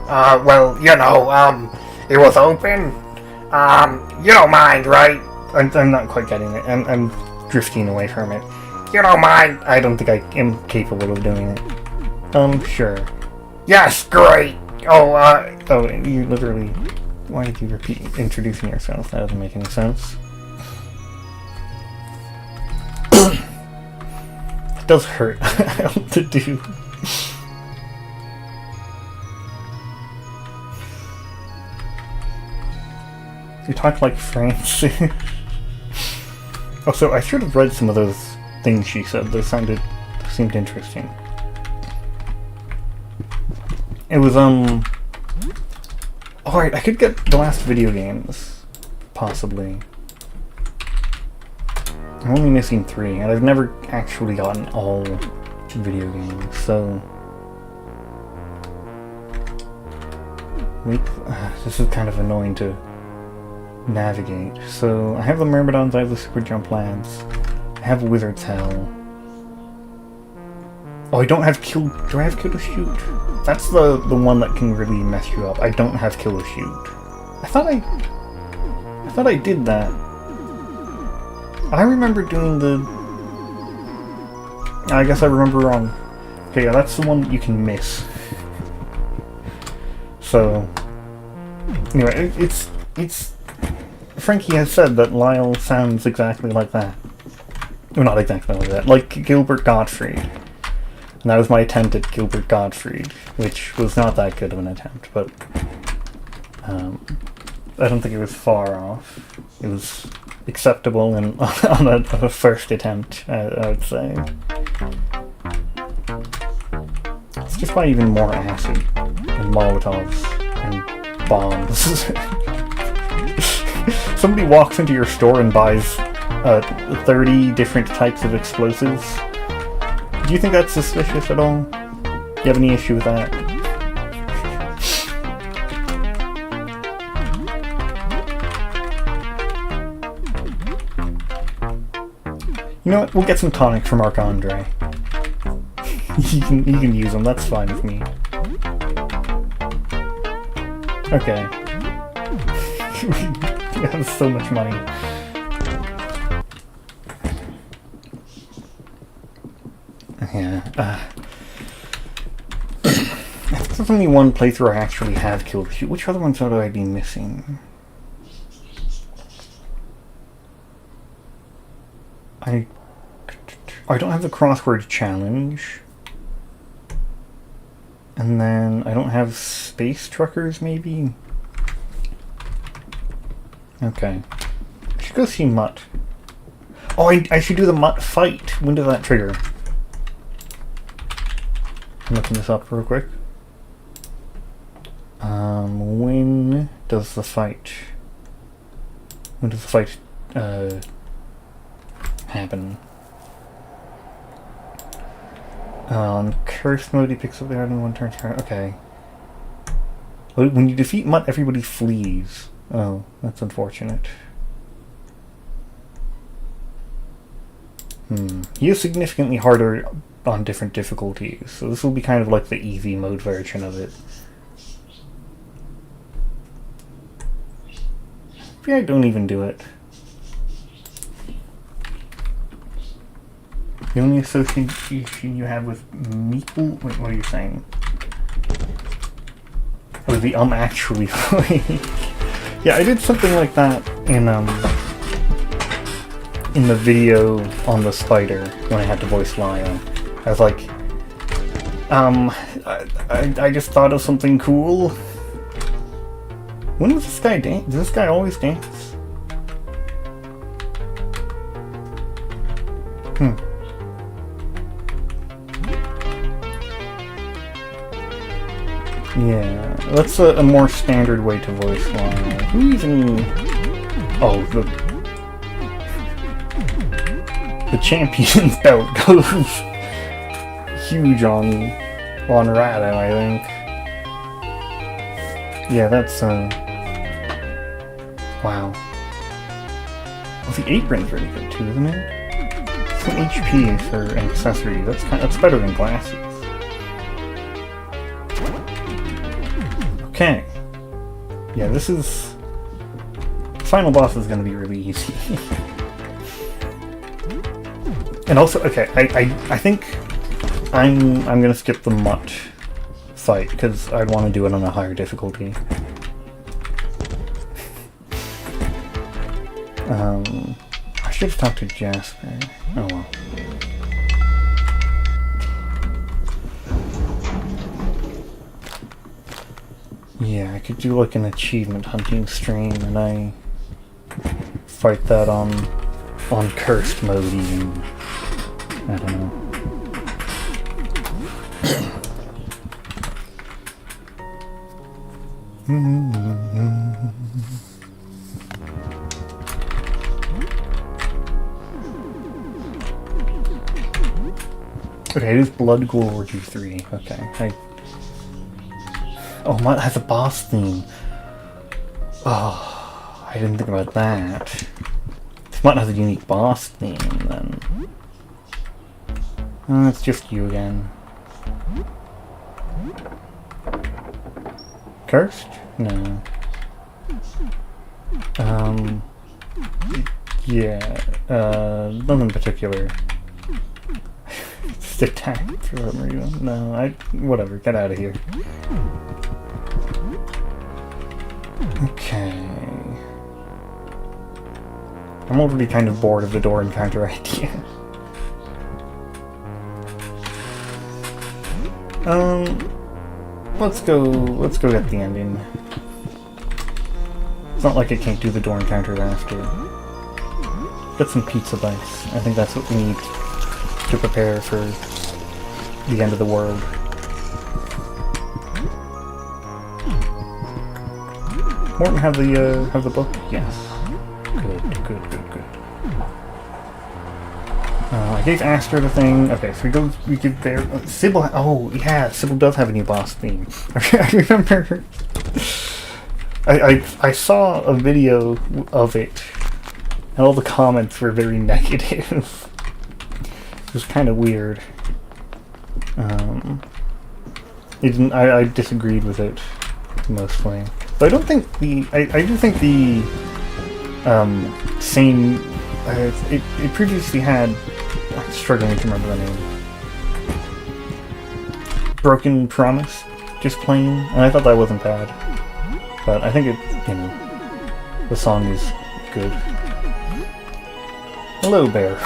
Well, you know, it was open. You don't mind, right? I'm not quite getting it. I'm drifting away from it. You don't mind? I don't think I am capable of doing it. Sure. Yes, great. Oh, you literally... Why did you repeat introducing yourself? That doesn't make any sense. It does hurt to do. You talk like Francis. Also, I should have read some of those things she said. Those seemed interesting. It was, Alright, I could get the last video games. Possibly. I'm only missing 3, and I've never actually gotten all video games, so... Wait, this is kind of annoying to navigate. So I have the Myrmidons, I have the Super Jump Lance, I have Wizard's Hell. Oh, I don't have Kill... Do I have Kill to Shoot? That's the one that can really mess you up. I don't have Kill to Shoot. I thought I did that. I remember doing the... I guess I remember wrong. Okay, yeah, that's the one that you can miss. So... Anyway, it's... Frankie has said that Lyle sounds exactly like that. Well, not exactly like that. Like Gilbert Gottfried. And that was my attempt at Gilbert Gottfried, which was not that good of an attempt, but... I don't think it was far off. It was acceptable and on a first attempt, I would say. Let's just buy even more acid and Molotovs and bombs. Somebody walks into your store and buys 30 different types of explosives. Do you think that's suspicious at all? Do you have any issue with that? You know what? We'll get some tonic from Marc-Andre. you can use them. That's fine with me. Okay. We have so much money. Yeah. There's only one playthrough I actually have killed. Which other ones would I be missing? I don't have the crossword challenge. And then I don't have space truckers, maybe? Okay. I should go see Mutt. Oh, I should do the Mutt fight. When does that trigger? I'm looking this up real quick. When does the fight... When does the fight, happen? On Curse mode, he picks up the item in one turn. Okay. When you defeat Mutt, everybody flees. Oh, that's unfortunate. He is significantly harder on different difficulties, so this will be kind of like the easy mode version of it. Maybe I don't even do it. The only association you have with Meeple? Wait, what are you saying? Oh, the actually. Yeah, I did something like that in the video on the spider when I had to voice Lyle. I was like, I just thought of something cool. When does this guy dance? Does this guy always dance? Yeah, that's a more standard way to voice Lyle. Who even... Oh, the champion's belt goes huge on Rado, I think. Yeah, that's, wow. Well, the apron's really good too, isn't it? Some HP for an accessory. That's better than glasses. Okay. Yeah, this is... Final boss is gonna be really easy. And also, okay, I think I'm gonna skip the Mutt fight, because I'd want to do it on a higher difficulty. I should have talked to Jasper. Oh well. Yeah, I could do like an achievement hunting stream, and I fight that on cursed mode even. I don't know. Okay, it is Blood Gorge 3. Okay, Oh, Mutt has a boss theme. Oh, I didn't think about that. This might have a unique boss theme, then. Oh, it's just you again. Cursed? No. Yeah, nothing particular. Just attack for some reason. No, whatever, get out of here. Okay. I'm already kind of bored of the door encounter idea. Let's go get the ending. It's not like I can't do the door encounters after. Get some pizza bites. I think that's what we need to prepare for the end of the world. Morton have the book? Yes. Good. I gave Aster the thing. Okay, so we give there. Sybil. Oh yeah, Sybil does have a new boss theme. I remember. I saw a video of it, and all the comments were very negative. It was kind of weird. I disagreed with it mostly, but I don't think I do think the same. It previously had. I'm struggling to remember the name. Broken Promise, just plain, and I thought that wasn't bad. But I think the song is good. Hello, Bear.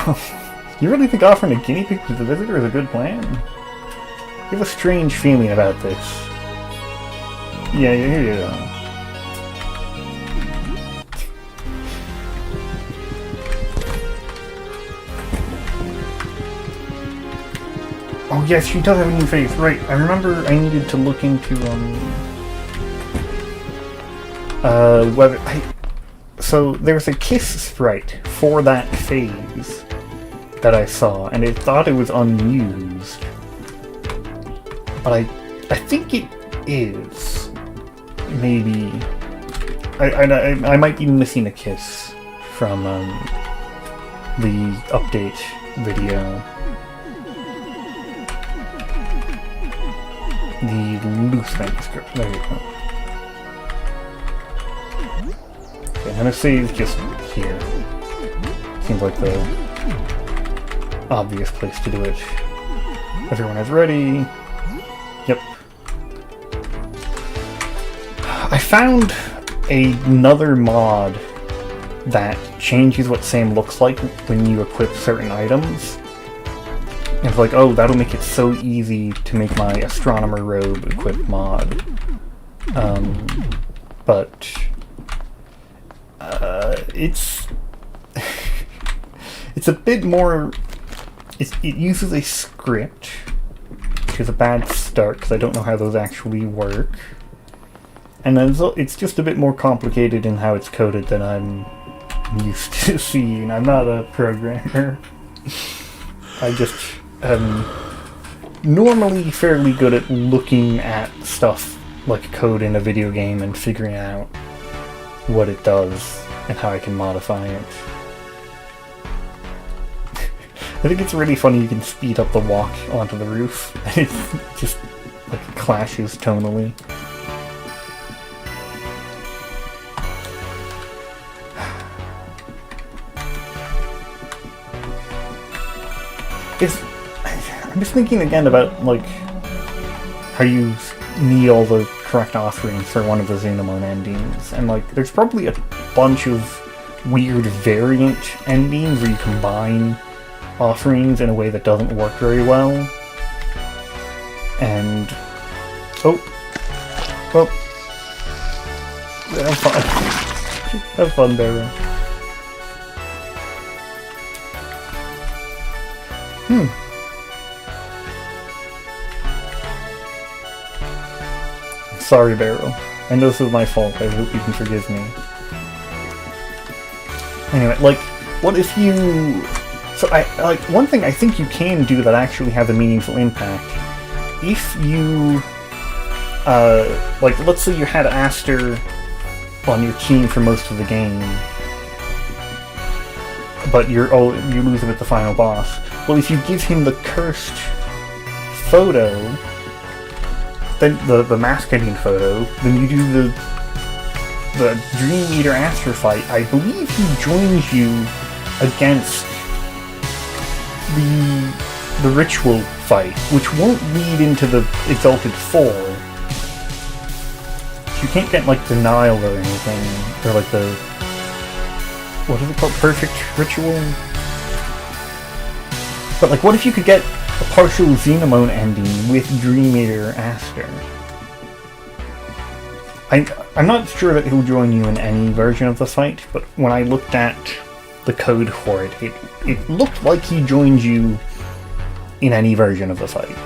You really think offering a guinea pig to the visitor is a good plan? You have a strange feeling about this. Yeah, here you go. Oh yes, she does have a new face, right. I remember I needed to look into, whether so there's a kiss sprite for that phase that I saw, and it thought it was unused. But I think it is. Maybe. I might be missing a kiss from, the update video. The loose manuscript. There you go. Okay, and a save just here. Seems like the obvious place to do it. Everyone is ready. Yep. I found another mod that changes what Sam looks like when you equip certain items. And it's like, oh, that'll make it so easy to make my astronomer robe equip mod. But it's it's a bit more. It uses a script, which is a bad start because I don't know how those actually work. And then it's just a bit more complicated in how it's coded than I'm used to seeing. I'm not a programmer. I just normally fairly good at looking at stuff like code in a video game and figuring out what it does and how I can modify it. I think it's really funny you can speed up the walk onto the roof and it just like clashes tonally. I'm just thinking again about, like, how you need all the correct offerings for one of the xin-amon endings, and, like, there's probably a bunch of weird variant endings where you combine offerings in a way that doesn't work very well. And... oh. Well... have fun. Have fun, Barrow. Sorry, Barrow. I know this is my fault. I hope you can forgive me. Anyway, like, what if you... So, one thing I think you can do that actually has a meaningful impact. If you, like, let's say you had Aster, on your team for most of the game, but you lose him at the final boss. Well, if you give him the cursed photo, then the mask ending photo, then you do the Dream Eater After fight. I believe he joins you against the ritual fight, which won't lead into the Exalted 4. You can't get like denial or anything, or like the, what is it called, perfect ritual? But like, what if you could get a partial xin-amon ending with Dream Eater Aster? I'm not sure that he'll join you in any version of the fight, but when I looked at the code for it, it looked like he joined you in any version of the fight.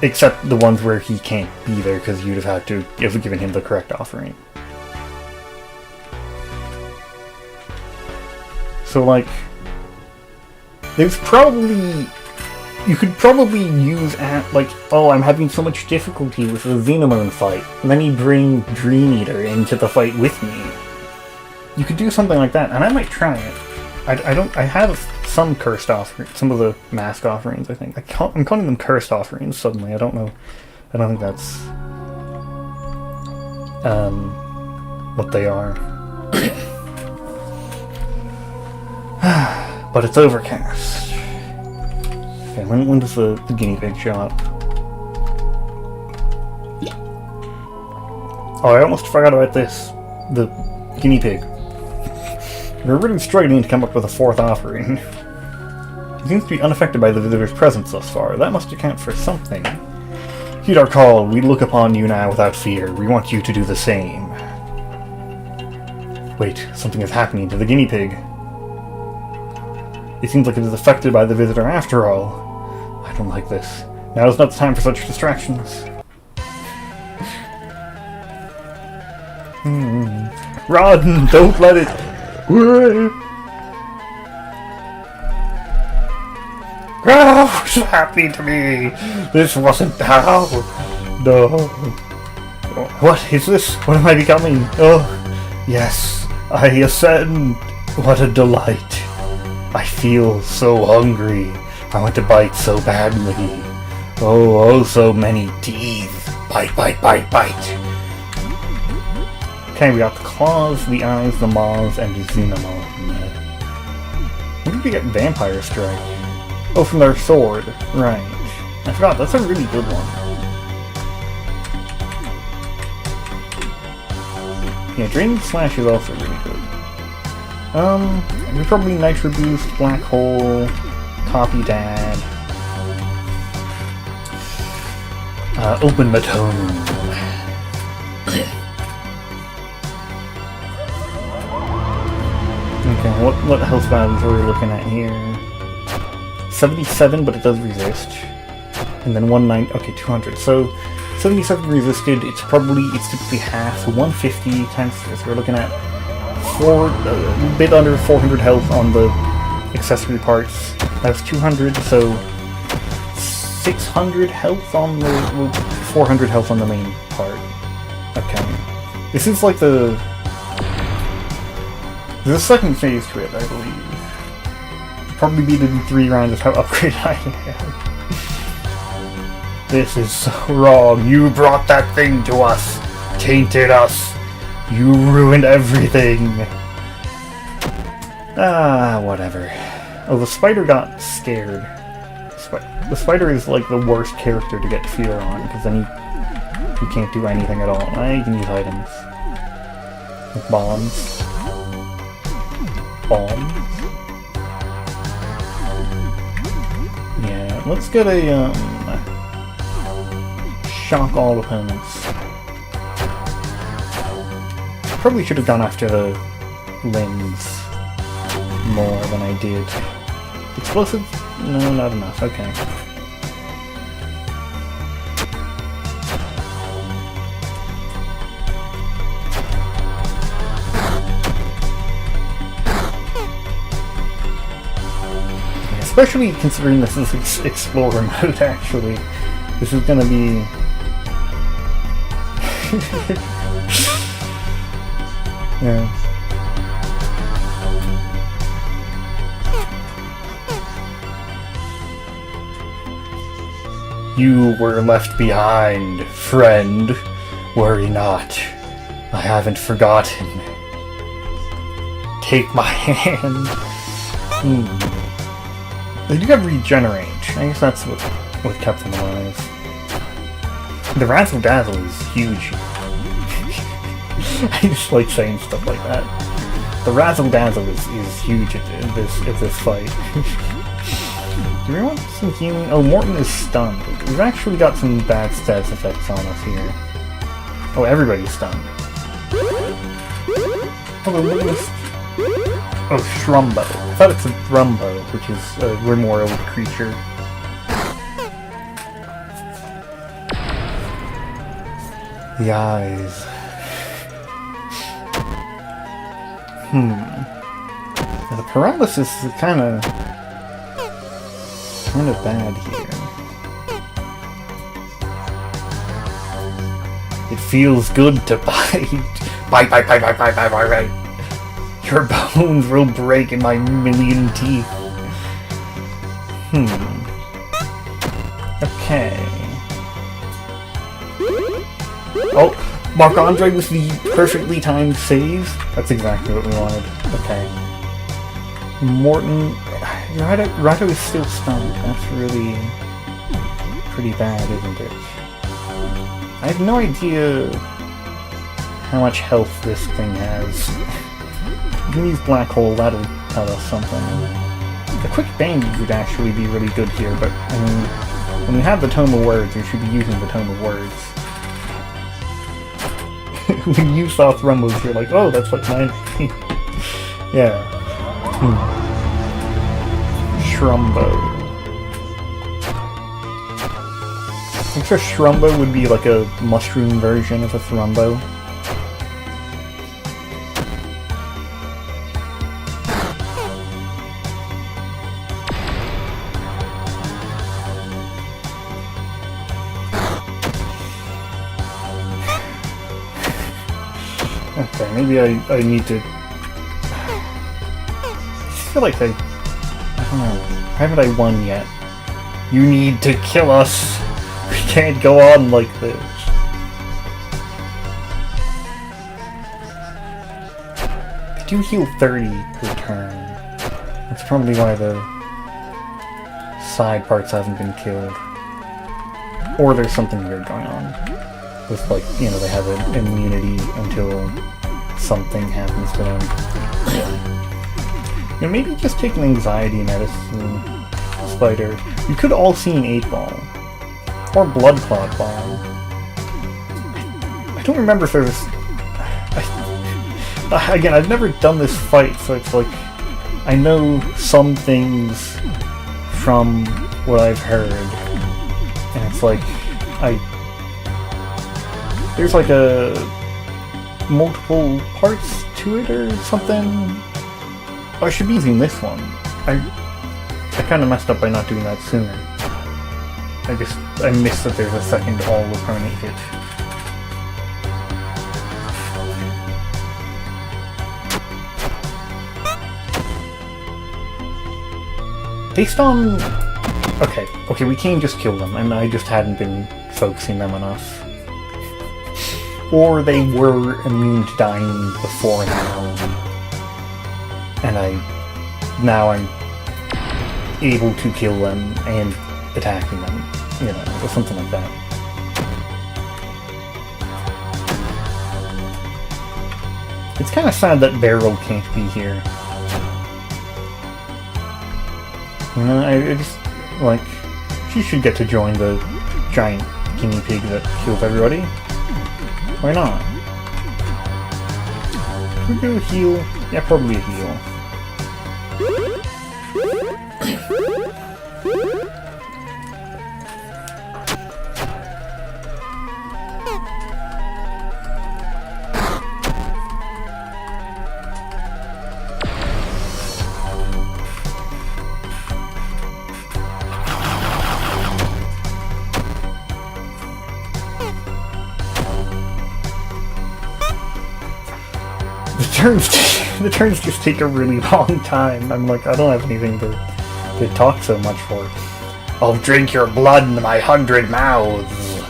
Except the ones where he can't be there because you'd have had to have given him the correct offering. So like, there's probably, you could probably use like, oh, I'm having so much difficulty with the xin-amon fight, and then you bring Dream Eater into the fight with me. You could do something like that, and I might try it. I have some cursed offerings, some of the mask offerings, I think. I'm calling them cursed offerings suddenly, I don't know. I don't think that's what they are. But it's overcast. Okay, when does the guinea pig show up? Oh, I almost forgot about this. The guinea pig. We're really struggling to come up with a fourth offering. He seems to be unaffected by the visitor's presence thus far. That must account for something. Heed our call. We look upon you now without fear. We want you to do the same. Wait, something is happening to the guinea pig. It seems like it is affected by the visitor after all. I don't like this. Now is not the time for such distractions. Run! Don't let it... Oh, so happy to me. This wasn't how. No. What is this? What am I becoming? Oh, yes. I ascend. What a delight. I feel so hungry. I want to bite so badly. Oh, so many teeth. Bite, bite, bite, bite. Okay, we got the claws, the eyes, the maws, and the xin-amon. When did we get Vampire Strike? Oh, from their sword. Right. I forgot, that's a really good one. Yeah, Draining Slash is also really good. There's probably Nitro Boost, Black Hole, Copy Dad. Open Matone. Okay, what health values are we looking at here? 77, but it does resist. And then 190, okay, 200. So, 77 resisted, it's typically half, so 150 times 3. So we're looking at a bit under 400 health on the accessory parts. That's 200, so 600 health on the, 400 health on the main part. Okay. This is like there's a second phase to it, I believe. Probably beat it in 3 rounds is how upgraded I am. This is so wrong. You brought that thing to us. Tainted us. You ruined everything. Ah, whatever. Oh, the spider got scared. The spider is like the worst character to get fear on, because then he can't do anything at all. You can use items. Like bombs. Yeah, let's get a, shock all opponents. Probably should have gone after the limbs more than I did. Explosive? No, not enough. Okay. Especially considering this is Explorer mode, actually. This is gonna be... Yeah. You were left behind, friend. Worry not. I haven't forgotten. Take my hand. They do have regenerate. I guess that's what kept them alive. The Razzle Dazzle is huge. I just like saying stuff like that. The Razzle Dazzle is huge at this fight. Do we want some healing? Oh, Morton is stunned. We've actually got some bad stats effects on us here. Oh, everybody's stunned. Oh, the littlest... Oh, Shrumbo. I thought it's a Thrumbo, which is a Remoral creature. The eyes. The paralysis is kinda bad here. It feels good to bite. Bite. Your bones will break in my million teeth. Okay. Oh, Marc-Andre with the perfectly timed save. That's exactly what we wanted. Okay. Morton... Rado is still stunned. That's really... pretty bad, isn't it? I have no idea how much health this thing has. We can use Black Hole, that'll tell us something. The Quick Bandage would actually be really good here, but I mean, when we have the Tome of Words, we should be using the Tome of Words. When you saw Thrumbos, you're like, oh, that's like 9. Yeah. Shrumbo. I'm sure Shrumbo would be like a mushroom version of a Thrumbo. Okay, maybe I need to... I feel like I don't know. Haven't I won yet? You need to kill us! We can't go on like this. They do heal 30 per turn. That's probably why the side parts haven't been killed. Or there's something weird going on. With, like, you know, they have an immunity until something happens to them. You know, maybe just take an anxiety medicine, Spider. You could all see an 8-ball. Or Blood Clot Bomb. I don't remember if there was... again, I've never done this fight, so it's like... I know some things from what I've heard. And it's like... There's like a... multiple parts to it or something? Oh, I should be using this one. I kind of messed up by not doing that sooner. I missed that there's a second all the permanent hit. Based on... Okay, we can't just kill them, and I just hadn't been focusing them enough. Or they were immune to dying before now. And now I'm able to kill them and attacking them. You know, or something like that. It's kind of sad that Beryl can't be here. You know, I just, like, she should get to join the giant guinea pig that kills everybody. Why not? Should we do a heal? Yeah, probably a heal. the turns just take a really long time. I'm like, I don't have anything to talk so much for. I'll drink your blood in my 100 mouths.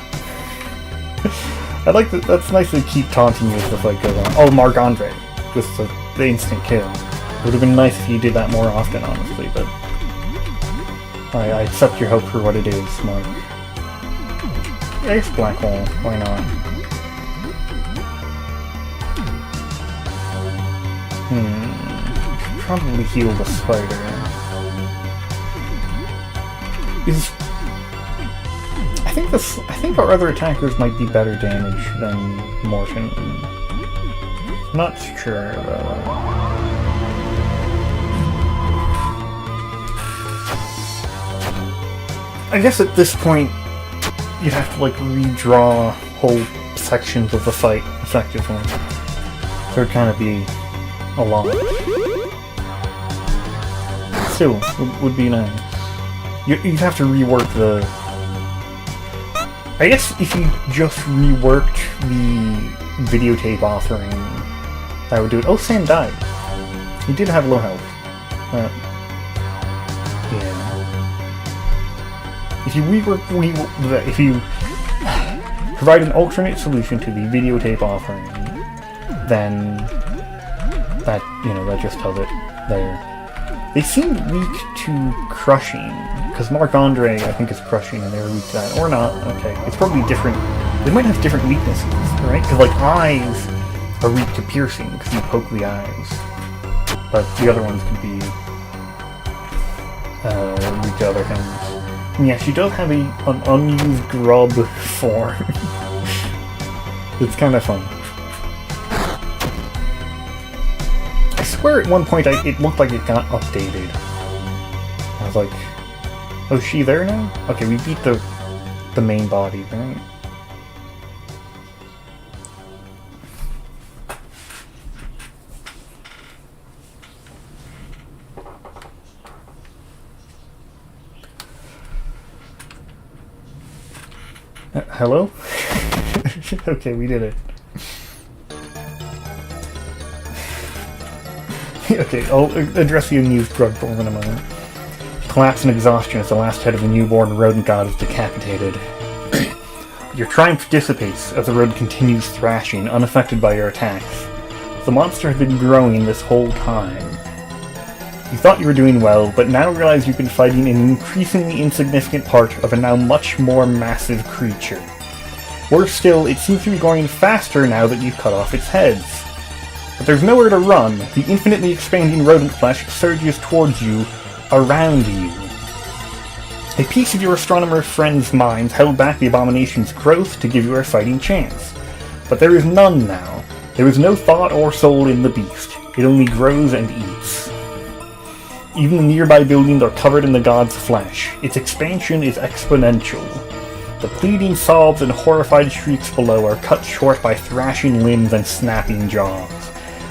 I like that. That's nice to keep taunting you as the fight goes on. Oh, Marc Andre, just the instant kill. It would have been nice if you did that more often, honestly, but I accept your hope for what it is, Mark. Ace Black Hole, why not? Should probably heal the spider. I think our other attackers might be better damage than Morton. I'm not sure though. I guess at this point you'd have to like redraw whole sections of the fight effectively. So it'd kind of be a lot. Still, would be nice. You'd have to rework the... I guess if you just reworked the videotape authoring, that would do it. Oh, Sam died. He did have low health. Yeah. If you if you provide an alternate solution to the videotape authoring, then that just does it there. They seem weak to crushing, because Marc Andre I think is crushing and they're weak to that, or not. Okay, it's probably different. They might have different weaknesses, right? Because like eyes are weak to piercing because you poke the eyes, but the other ones can be weak to other things. And yeah, she does have an unused grub form. It's kind of fun. I swear at one point it looked like it got updated. I was like, oh, is she there now? Okay, we beat the main body, right? Hello? Okay, we did it. Okay, I'll address the unused drug form in a moment. Collapse and exhaustion as the last head of the newborn rodent god is decapitated. Your triumph dissipates as the rodent continues thrashing, unaffected by your attacks. The monster had been growing this whole time. You thought you were doing well, but now realize you've been fighting an increasingly insignificant part of a now much more massive creature. Worse still, it seems to be going faster now that you've cut off its heads. But there's nowhere to run. The infinitely expanding rodent flesh surges towards you, around you. A piece of your astronomer friend's mind held back the abomination's growth to give you a fighting chance. But there is none now. There is no thought or soul in the beast. It only grows and eats. Even the nearby buildings are covered in the god's flesh. Its expansion is exponential. The pleading sobs and horrified shrieks below are cut short by thrashing limbs and snapping jaws.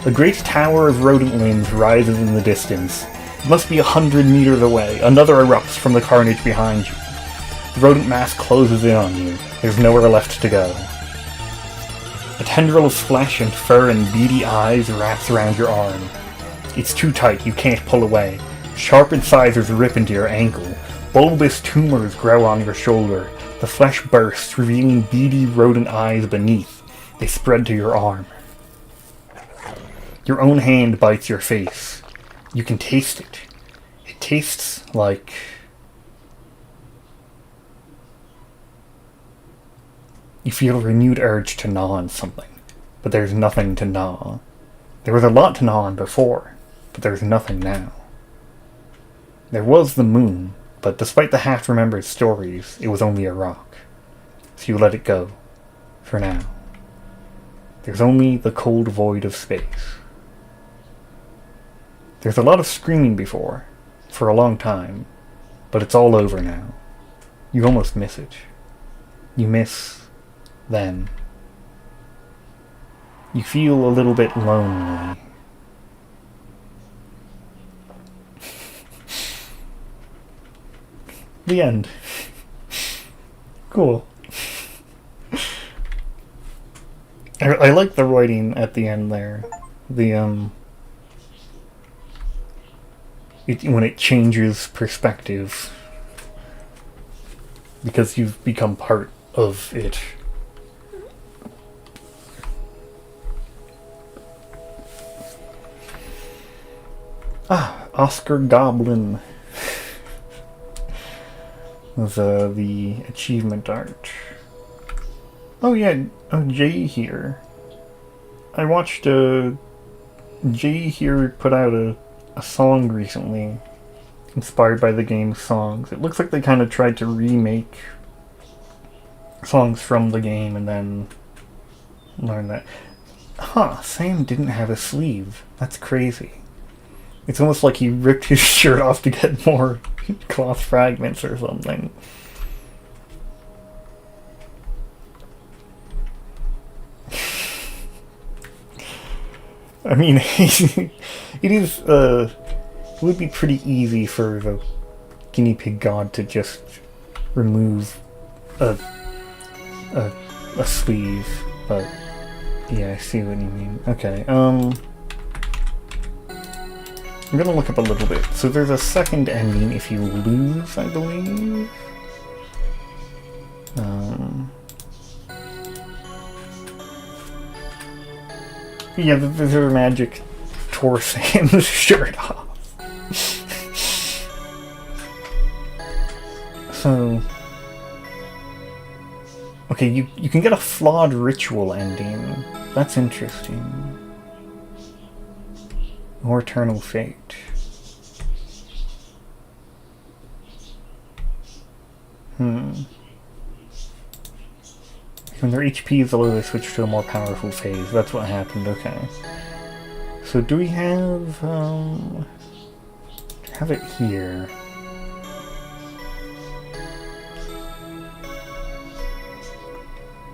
A great tower of rodent limbs rises in the distance. It must be 100 meters away. Another erupts from the carnage behind you. The rodent mass closes in on you. There's nowhere left to go. A tendril of flesh and fur and beady eyes wraps around your arm. It's too tight, you can't pull away. Sharp incisors rip into your ankle. Bulbous tumors grow on your shoulder. The flesh bursts, revealing beady rodent eyes beneath. They spread to your arm. Your own hand bites your face. You can taste it. It tastes like... You feel a renewed urge to gnaw on something, but there's nothing to gnaw. There was a lot to gnaw on before, but there's nothing now. There was the moon, but despite the half-remembered stories, it was only a rock. So you let it go, for now. There's only the cold void of space. There's a lot of screaming before, for a long time, but it's all over now. You almost miss it. You miss them. You feel a little bit lonely. The end. Cool. I like the writing at the end there. The when it changes perspective because you've become part of it. Ah, Oscar Goblin was the achievement art. Oh yeah, Jay here. I watched Jay here put out a song recently, inspired by the game's songs. It looks like they kind of tried to remake songs from the game and then learn that. Huh, Sam didn't have a sleeve. That's crazy. It's almost like he ripped his shirt off to get more cloth fragments or something. I mean, it is, it would be pretty easy for the guinea pig god to just remove a sleeve, but yeah, I see what you mean. Okay, I'm gonna look up a little bit. So there's a second ending if you lose, I believe. Yeah, there's a magic tore Sam's shirt off. So, okay, you can get a flawed ritual ending. That's interesting. Or eternal fate. When their HP is low, they switch to a more powerful phase. That's what happened, okay. So do we have it here?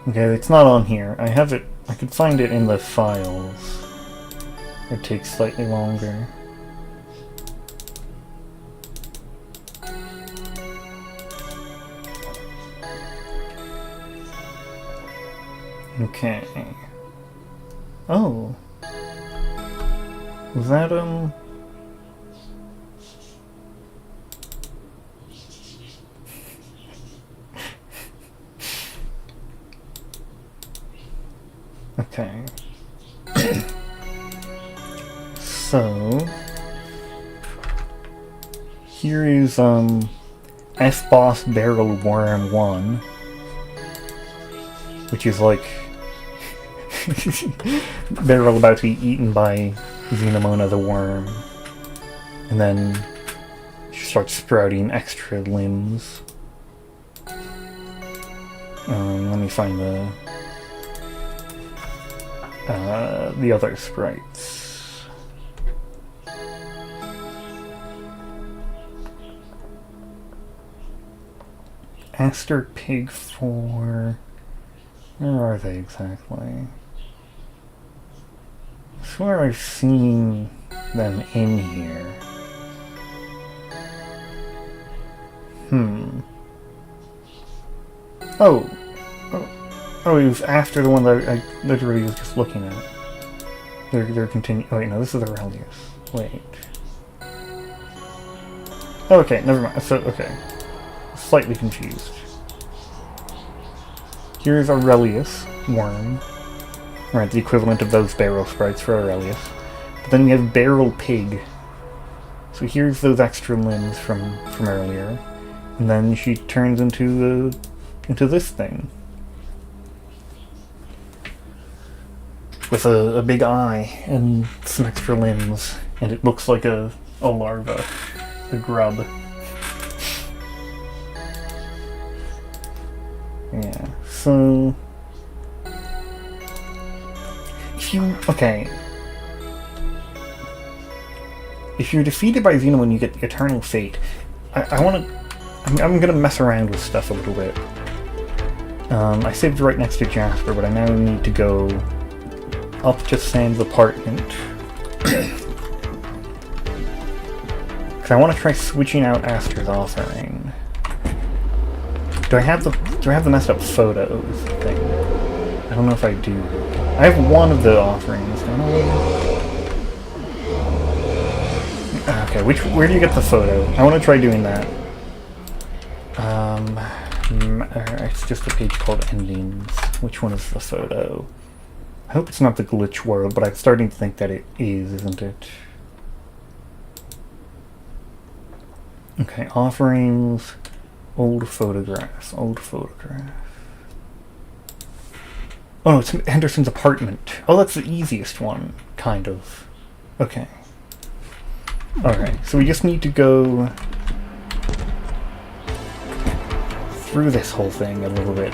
Okay, it's not on here. I have it, I could find it in the files. It takes slightly longer. Okay. Oh. Was that, Okay. So... Here is, F-Boss Barrel Worm 1. Which is like... Barrel about to be eaten by xin-amon as a worm. And then she starts sprouting extra limbs. Let me find the other sprites. Aster Pig 4... Where are they exactly? I swear I've seen them in here. Oh, it was after the one that I literally was just looking at. They're continuing. Oh wait, no, this is Aurelius. Wait. Oh, okay, never mind. So, okay. Slightly confused. Here's Aurelius, worm. Right, the equivalent of those barrel sprites for Aurelius. But then you have Barrel Pig. So here's those extra limbs from earlier. And then she turns into this thing. With a big eye and some extra limbs. And it looks like a larva. A grub. Yeah, so... Okay. If you're defeated by xin-amon, you get the Eternal Fate. I'm gonna mess around with stuff a little bit. I saved right next to Jasper, but I now need to go up to Sam's apartment. Because I want to try switching out Aster's offering. Do I have the messed up photos thing? I don't know if I do. I have one of the offerings, don't I? Okay, where do you get the photo? I want to try doing that. It's just a page called Endings. Which one is the photo? I hope it's not the glitch world, but I'm starting to think that it is, isn't it? Okay, offerings, old photographs, old photograph. Oh no, it's Henderson's apartment. Oh, that's the easiest one, kind of. Okay. Alright, so we just need to go through this whole thing a little bit.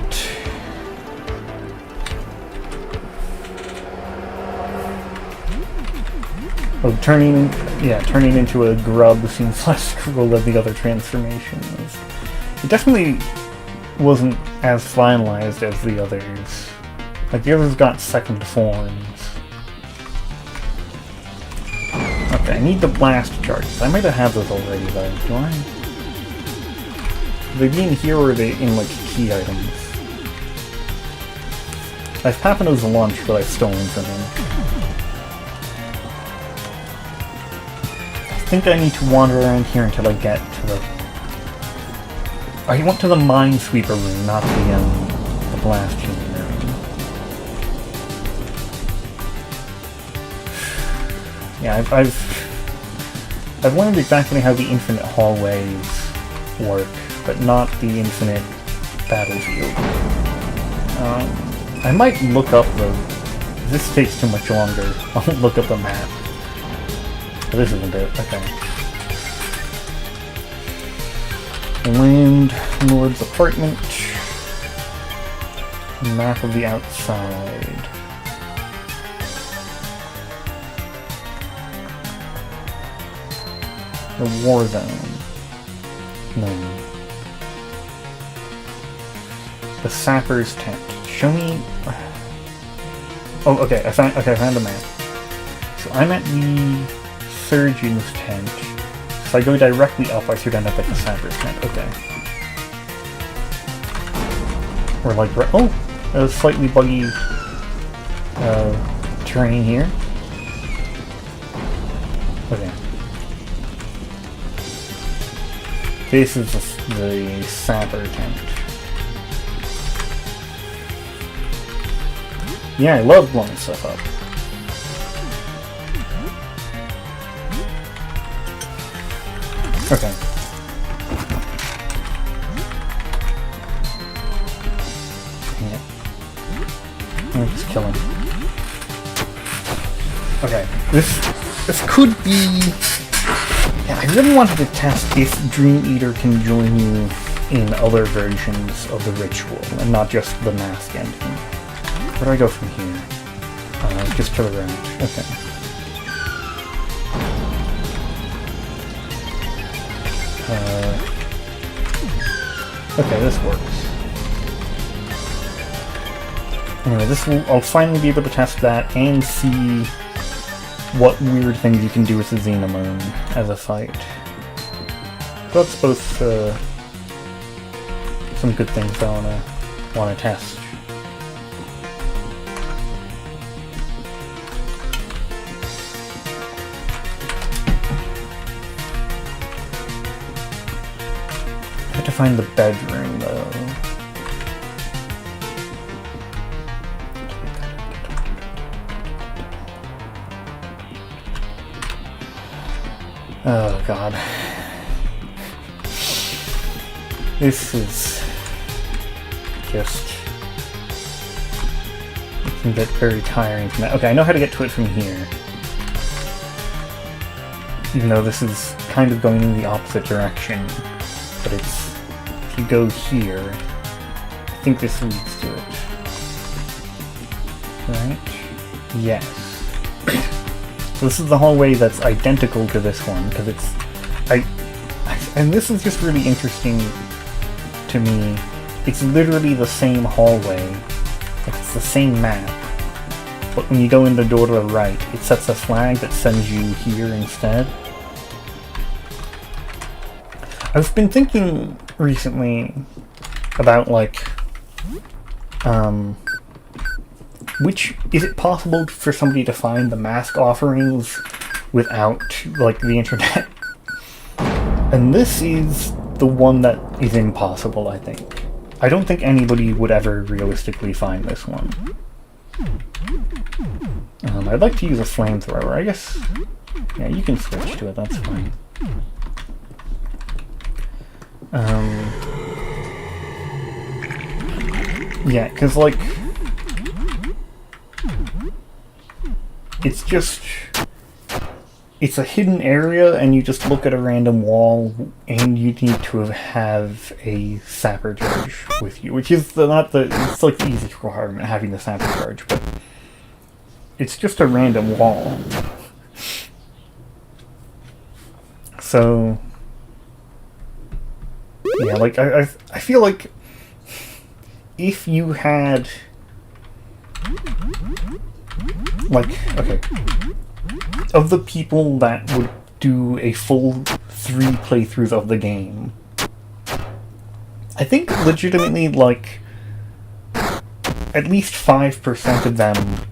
Oh, turning into a grub seems less cruel than the other transformations. It definitely wasn't as finalized as the others. Like, the others got second forms. Okay, I need the blast charges. I might have had those already, though. Do I? Are they be in here, or are they in, like, key items? I have Papano's lunch, but I've stolen from him. I think I need to wander around here until I get to the... I went to the Minesweeper room, not the blast chamber room. Yeah, I've learned exactly how the infinite hallways work, but not the infinite battlefield. I might look up the... This takes too much longer. I'll look up the map. Oh, this isn't it. Okay. Landlord's apartment. Map of the outside. The war zone. No. The sapper's tent. Show me. Oh, okay. I found the map. So I'm at the surgeon's tent. If I go directly up, I should end up at the sapper's tent. Okay. Or like, oh, a slightly buggy terrain here. Okay. This is the sapper tent. Yeah, I love blowing stuff up. Okay. Yeah. Let's kill him. Okay. This could be... Yeah, I really wanted to test if Dream Eater can join you in other versions of the ritual, and not just the mask ending. Where do I go from here? Just to the right. Okay. Okay, this works. Anyway, I'll finally be able to test that and see what weird things you can do with the xin-amon as a fight. That's both some good things I wanna test. I have to find the bedroom though. Oh god. This is just... It can get very tiring from that. Okay, I know how to get to it from here. Even though this is kind of going in the opposite direction. But it's... If you go here, I think this leads to it. Right? Yes. So this is the hallway that's identical to this one, because it's... And this is just really interesting to me. It's literally the same hallway. It's the same map. But when you go in the door to the right, it sets a flag that sends you here instead. I've been thinking recently about, like, is it possible for somebody to find the mask offerings without, like, the internet And this is the one that is impossible, I think. I don't think anybody would ever realistically find this one. I'd like to use a flamethrower, I guess. Yeah, you can switch to it, that's fine. Yeah, because, like, it's just... It's a hidden area, and you just look at a random wall, and you need to have a sapper charge with you, which is it's like the easiest requirement, having the sapper charge, but it's just a random wall. So, yeah, like, I feel like if you had, like, okay, of the people that would do a full 3 playthroughs of the game, I think legitimately, like, at least 5% of them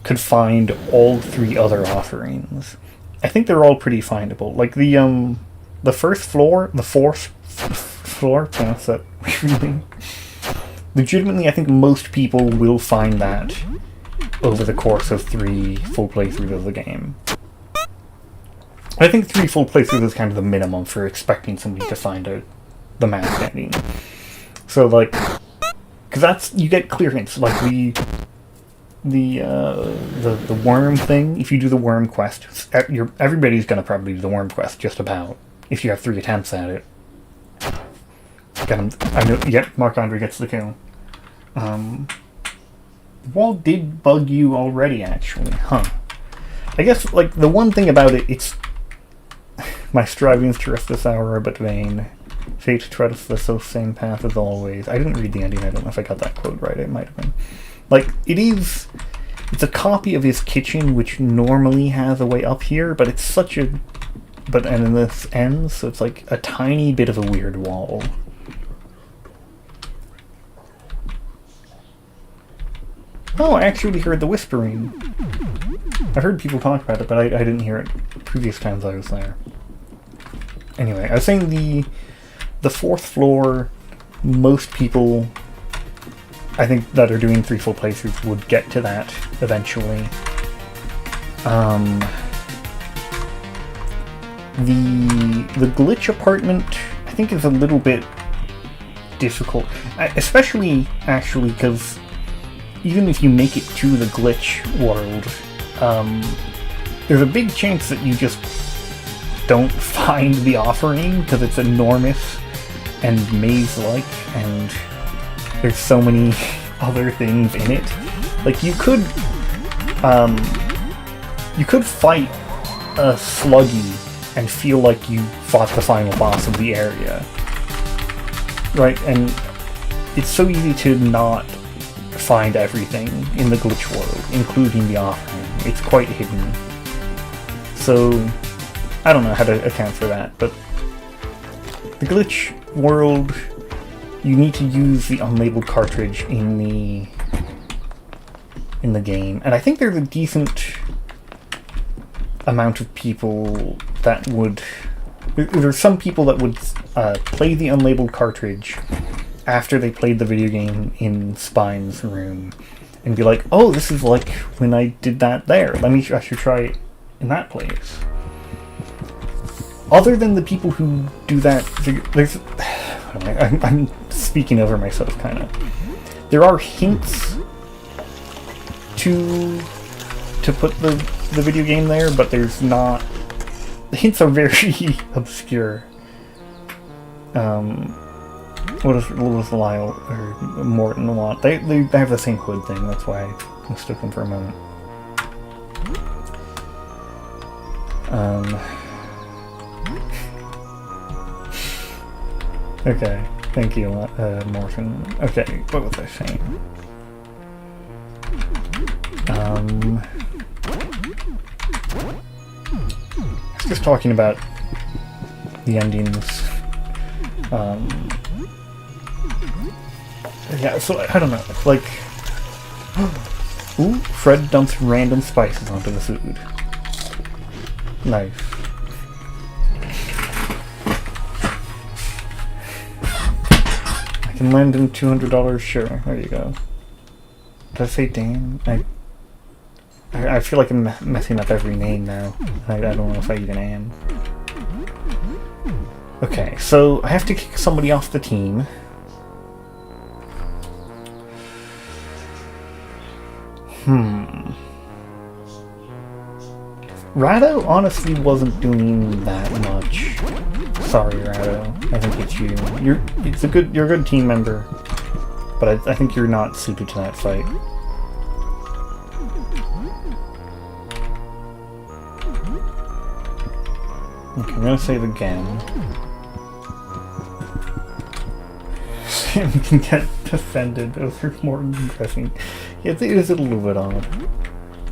could find all 3 other offerings. I think they're all pretty findable. Like, the first floor, the 4th floor, pronounce that weirdly. Legitimately, I think most people will find that over the course of 3 full playthroughs of the game. I think 3 full playthroughs is kind of the minimum for expecting somebody to find out the mask ending. So, like, because that's, you get clear hints, like the worm thing. If you do the worm quest, everybody's gonna probably do the worm quest, just about, if you have 3 attempts at it. Get him, I know, yep, Marc-Andre gets the kill. Wall did bug you already, actually, huh? I guess, like, the one thing about it, it's... My strivings to rest this hour are a bit vain. Fate treadeth the self-same path as always. I didn't read the ending, I don't know if I got that quote right, it might have been. Like, it's a copy of his kitchen, which normally has a way up here, but it's such a... and then this ends, so it's like a tiny bit of a weird wall. Oh, I actually heard the whispering. I heard people talk about it, but I didn't hear it previous times I was there. Anyway, I was saying the 4th floor, most people, I think, that are doing 3 full playthroughs would get to that eventually. The glitch apartment, I think, is a little bit difficult, especially actually because even if you make it to the glitch world, there's a big chance that you just don't find the offering because it's enormous and maze-like, and there's so many other things in it. Like, you could fight a sluggy and feel like you fought the final boss of the area, right? And it's so easy to not find everything in the glitch world, including the offering. It's quite hidden. So, I don't know how to account for that, but the glitch world, you need to use the unlabeled cartridge in the game, and I think there's a decent amount of people that would... There's some people that would play the unlabeled cartridge after they played the video game in Spine's room and be like, oh, this is like when I did that there. I should try it in that place. Other than the people who do that, there's... I'm speaking over myself, kind of. There are hints to put the video game there, but there's not... The hints are very obscure. What does Lyle or Morton want? They have the same hood thing, that's why I mistook them for a moment. Okay, thank you, Morton. Okay, what was I saying? I was just talking about the endings. Yeah, so I don't know, like... Ooh, Fred dumps random spices onto the food. Nice. Can lend him $200? Sure, there you go. Did I say Dan? I feel like I'm messing up every name now. I don't know if I even am. Okay, so I have to kick somebody off the team. Rado honestly wasn't doing that much. Sorry, Rado. I think it's you. You're a good team member, but I think you're not suited to that fight. Okay, I'm gonna save again. Sam can get defended over Morton dressing. Yeah, it is a little bit odd.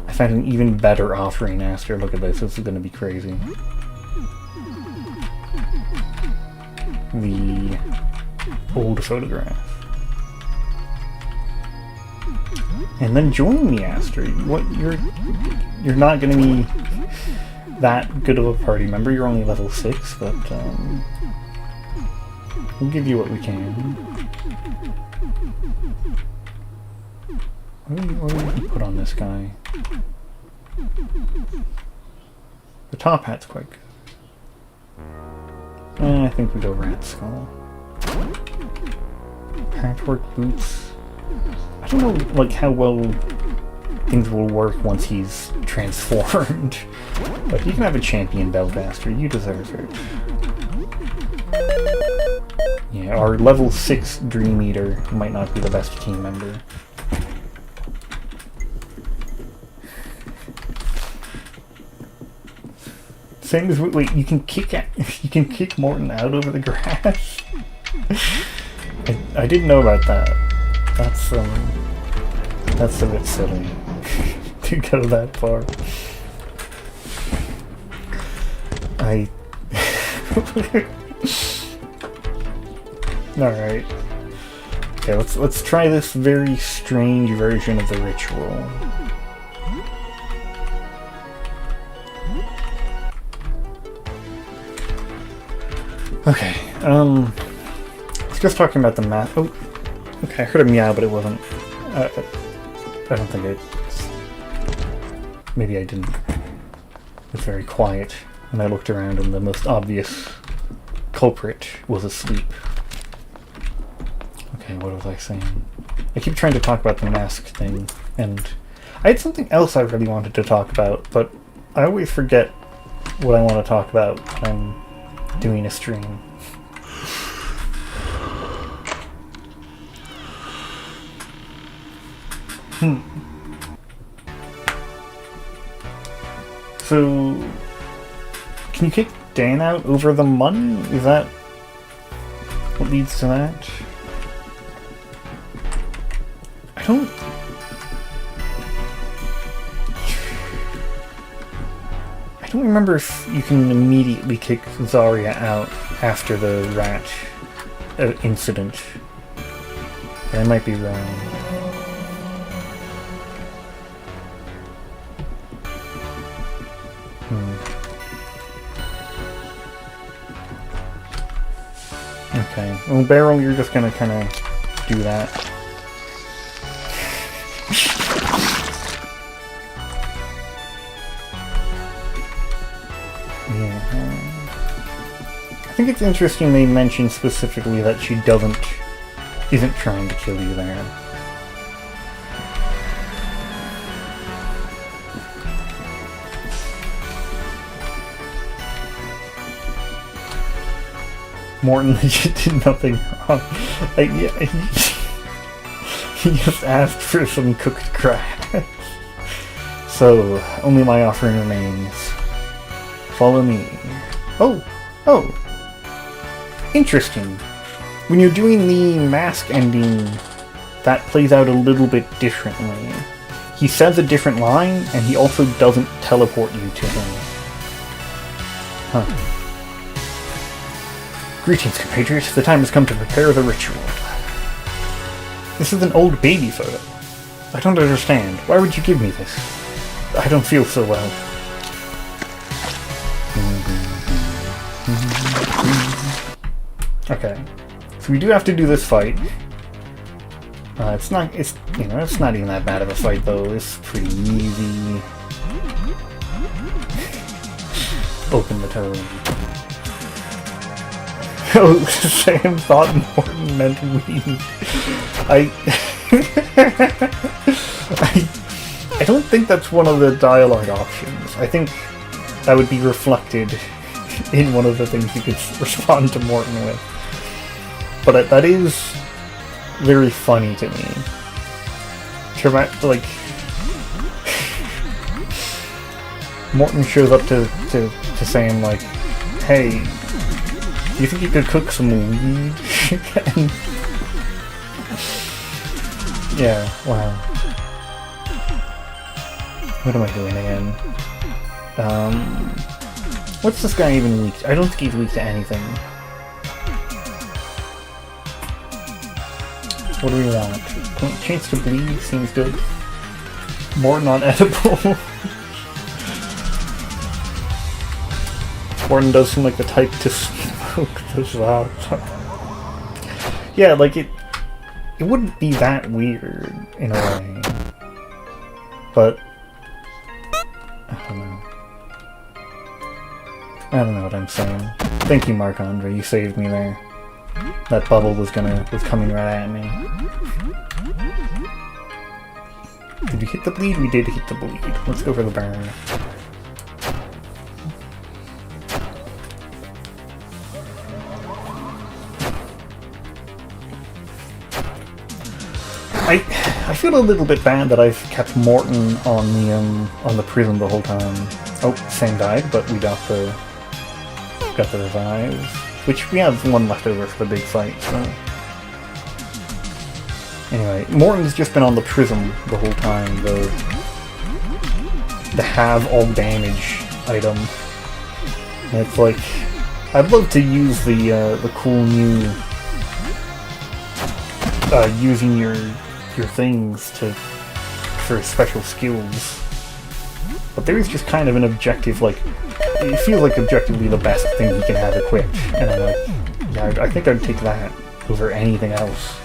I found an even better offering after. Look at this. This is gonna be crazy. The old photograph. And then join me, Aster. What? You're not gonna be that good of a party member. You're only level 6, but we'll give you what we can. What do we put on this guy? The top hat's quite good. I think we go rat skull. Patchwork boots. I don't know, like, how well things will work once he's transformed. But you can have a champion belt, Aster. You deserve it. Yeah, our level 6 Dream Eater might not be the best team member. Same as wait, you can kick Morton out over the grass. I didn't know about that. That's a bit silly to go that far. Alright. Okay, let's try this very strange version of the ritual. Okay, it's just talking about the math. Oh, okay, I heard a meow, but it wasn't. I don't think it's. Maybe I didn't. It's very quiet, and I looked around, and the most obvious culprit was asleep. Okay, what was I saying? I keep trying to talk about the mask thing, and I had something else I really wanted to talk about, but I always forget what I want to talk about when I'm doing a stream. So, can you kick Dan out over the money? Is that what leads to that? I don't remember if you can immediately kick Zarya out after the rat incident. I might be wrong. Okay. Well, Beryl, you're just gonna kind of do that. I think it's interesting they mention specifically that she isn't trying to kill you there. Morton legit did nothing wrong. He just asked for some cooked grass. So, only my offering remains. Follow me. Oh! Interesting. When you're doing the mask ending, that plays out a little bit differently. He says a different line, and he also doesn't teleport you to him. Huh. Greetings, compatriots. The time has come to prepare the ritual. This is an old baby photo. I don't understand. Why would you give me this? I don't feel so well. Okay. So we do have to do this fight. It's not even that bad of a fight though. It's pretty easy. Open the toad. Oh, Sam thought Morton meant weed. I don't think that's one of the dialogue options. I think that would be reflected in one of the things you could respond to Morton with. But that is very funny to me. Like, Morton shows up to Sam like, hey, do you think you could cook some weed? And, yeah, wow. What am I doing again? What's this guy even weak to? I don't think he's weak to anything. What do we want? Chance to bleed seems good. More non-edible. Morton does seem like the type to smoke this out. Yeah, like it wouldn't be that weird in a way. But I don't know what I'm saying. Thank you, Marc-Andre, you saved me there. That bubble was coming right at me. Did we hit the bleed? We did hit the bleed. Let's go for the burn. I feel a little bit bad that I've kept Morton on the prism the whole time. Oh, Sam died, but we got the revive, which we have one left over for the big fight. So anyway, Morton's just been on the prism the whole time. The have all damage item. And it's like, I'd love to use the cool new using your things for special skills. But there is just kind of an objective, like, it feels like objectively the best thing you can have equipped. And I'm like, yeah, I think I'd take that over anything else.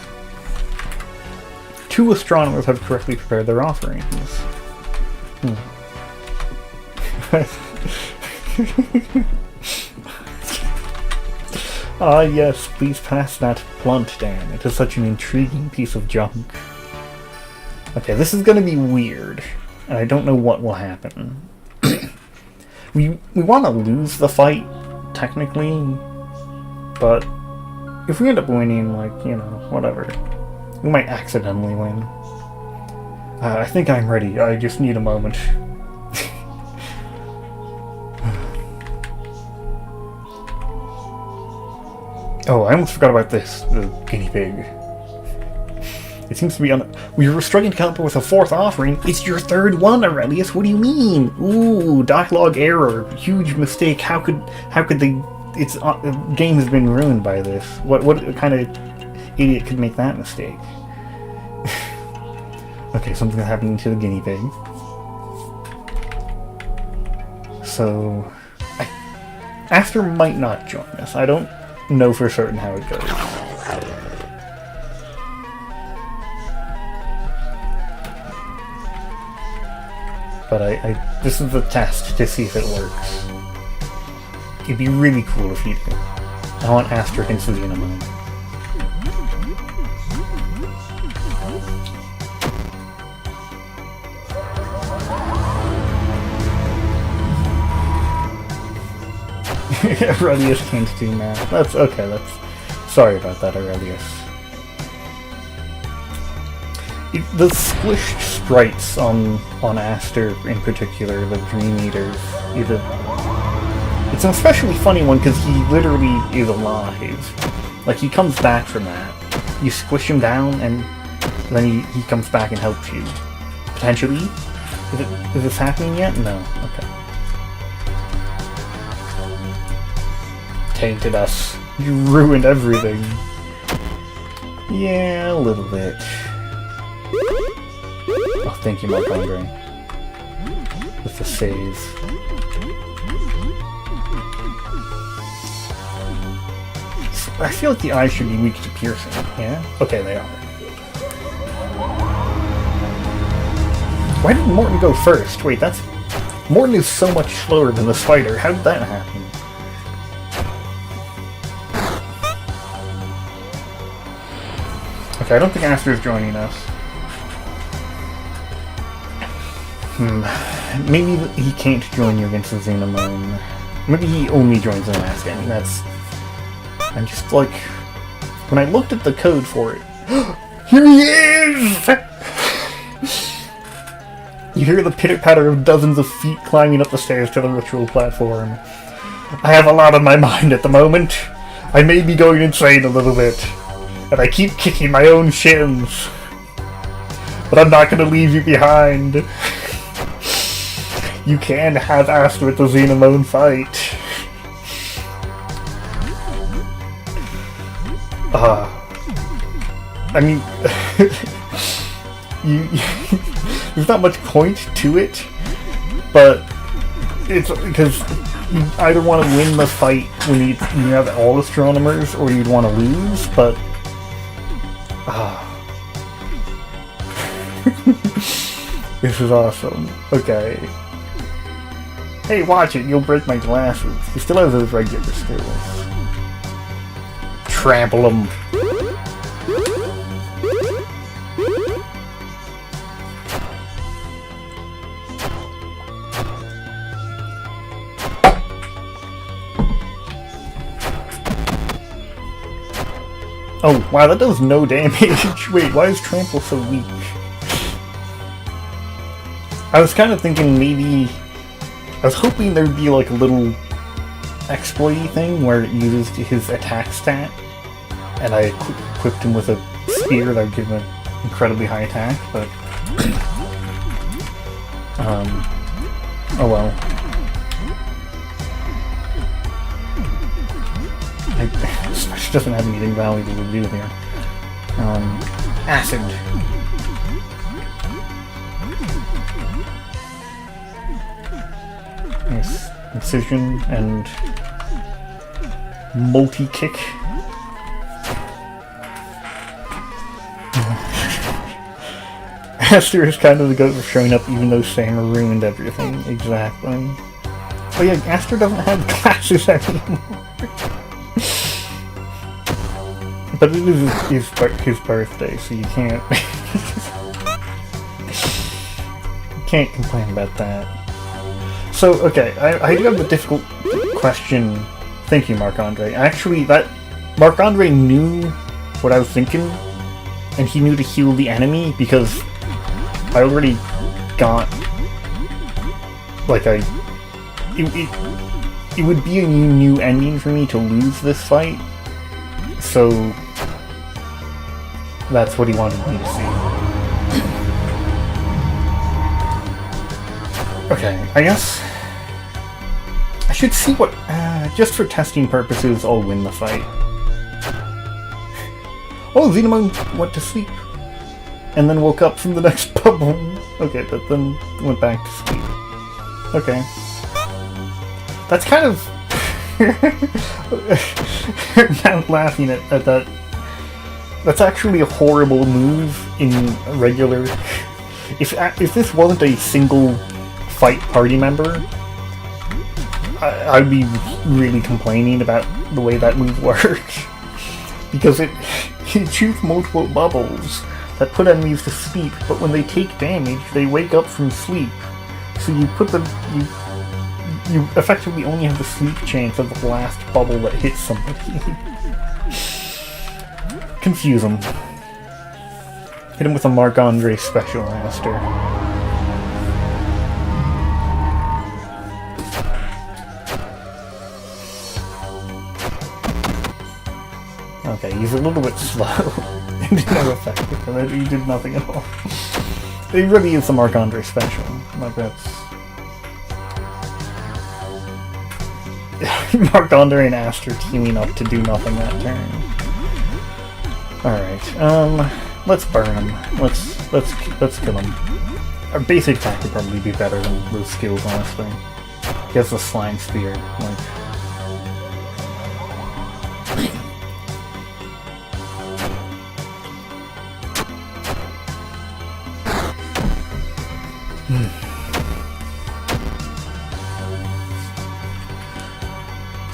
2 astronomers have correctly prepared their offerings. Ah yes, please pass that blunt, Dan. It is such an intriguing piece of junk. Okay, this is gonna be weird, and I don't know what will happen. We want to lose the fight, technically, but if we end up winning, like, you know, whatever. We might accidentally win. I think I'm ready. I just need a moment. Oh, I almost forgot about this, the guinea pig. It seems to be on. We were struggling to come up with a 4th offering. It's your 3rd one, Aurelius. What do you mean? Ooh, dialogue error. Huge mistake. How could they? It's the game has been ruined by this. What kind of idiot could make that mistake? Okay, something's happening to the guinea pig. So, Aster might not join us. I don't know for certain how it goes. But this is the test to see if it works. It'd be really cool if you did. I want Aster and xin-amon. Aurelius can't do math. That's okay, sorry about that, Aurelius. The squished sprites on Aster in particular, the Dream Eaters, it's an especially funny one because he literally is alive. Like, he comes back from that. You squish him down and then he comes back and helps you. Potentially? Is this happening yet? No. Okay. Tainted us. You ruined everything. Yeah, a little bit. Oh, thank you, Marc-Andre. With the save. I feel like the eyes should be weak to piercing, yeah? Okay, they are. Why did Morton go first? Wait, that's... Morton is so much slower than the spider. How did that happen? Okay, I don't think Aster's joining us. Maybe he can't join you against the xin-amon. Maybe he only joins the mask enemy. That's... I'm just like... When I looked at the code for it... Here he is! You hear the pitter-patter of dozens of feet climbing up the stairs to the ritual platform. I have a lot on my mind at the moment. I may be going insane a little bit. And I keep kicking my own shins. But I'm not going to leave you behind. You can have Aster at the xin-amon fight. I mean... There's not much point to it, but it's because you either want to win the fight when you have all astronomers, or you'd want to lose, but... This is awesome. Okay. Hey, watch it, you'll break my glasses. He still has those regular skills. Trample him. Oh, wow, that does no damage. Wait, why is Trample so weak? I was kind of thinking maybe... I was hoping there'd be like a little exploit-y thing where it uses his attack stat, and I equipped him with a spear that would give him an incredibly high attack, but... oh well. Smash doesn't have anything valuable to do here. Acid. Nice. Incision and multi-kick. Aster is kind of the goat for showing up even though Sam ruined everything. Exactly. Oh yeah, Aster doesn't have glasses anymore. But it is his birthday, so you can't... you can't complain about that. So, okay, I do have a difficult question. Thank you, Marc-Andre. Actually, Marc-Andre knew what I was thinking, and he knew to heal the enemy, because I already got... like, it would be a new ending for me to lose this fight, so... that's what he wanted me to see. Okay, I guess... I should see what... just for testing purposes, I'll win the fight. Oh, xin-amon went to sleep. And then woke up from the next bubble. Okay, but then went back to sleep. Okay. That's kind of... I'm laughing at that. That's actually a horrible move in regular... If this wasn't a single fight party member, I'd be really complaining about the way that move works. Because it shoots multiple bubbles that put enemies to sleep, but when they take damage, they wake up from sleep. So you put them... You effectively only have the sleep chance of the last bubble that hits somebody. Confuse him. Hit him with a Marc-Andre special, Aster. Okay, he's a little bit slow. It no effect, and he did nothing at all. It really is the Marc-Andre special. Like, that's... Marc-Andre and Aster teaming up to do nothing that turn. Alright, let's burn him. Let's kill him. Our basic attack would probably be better than those skills, honestly. He has the slime spear, like...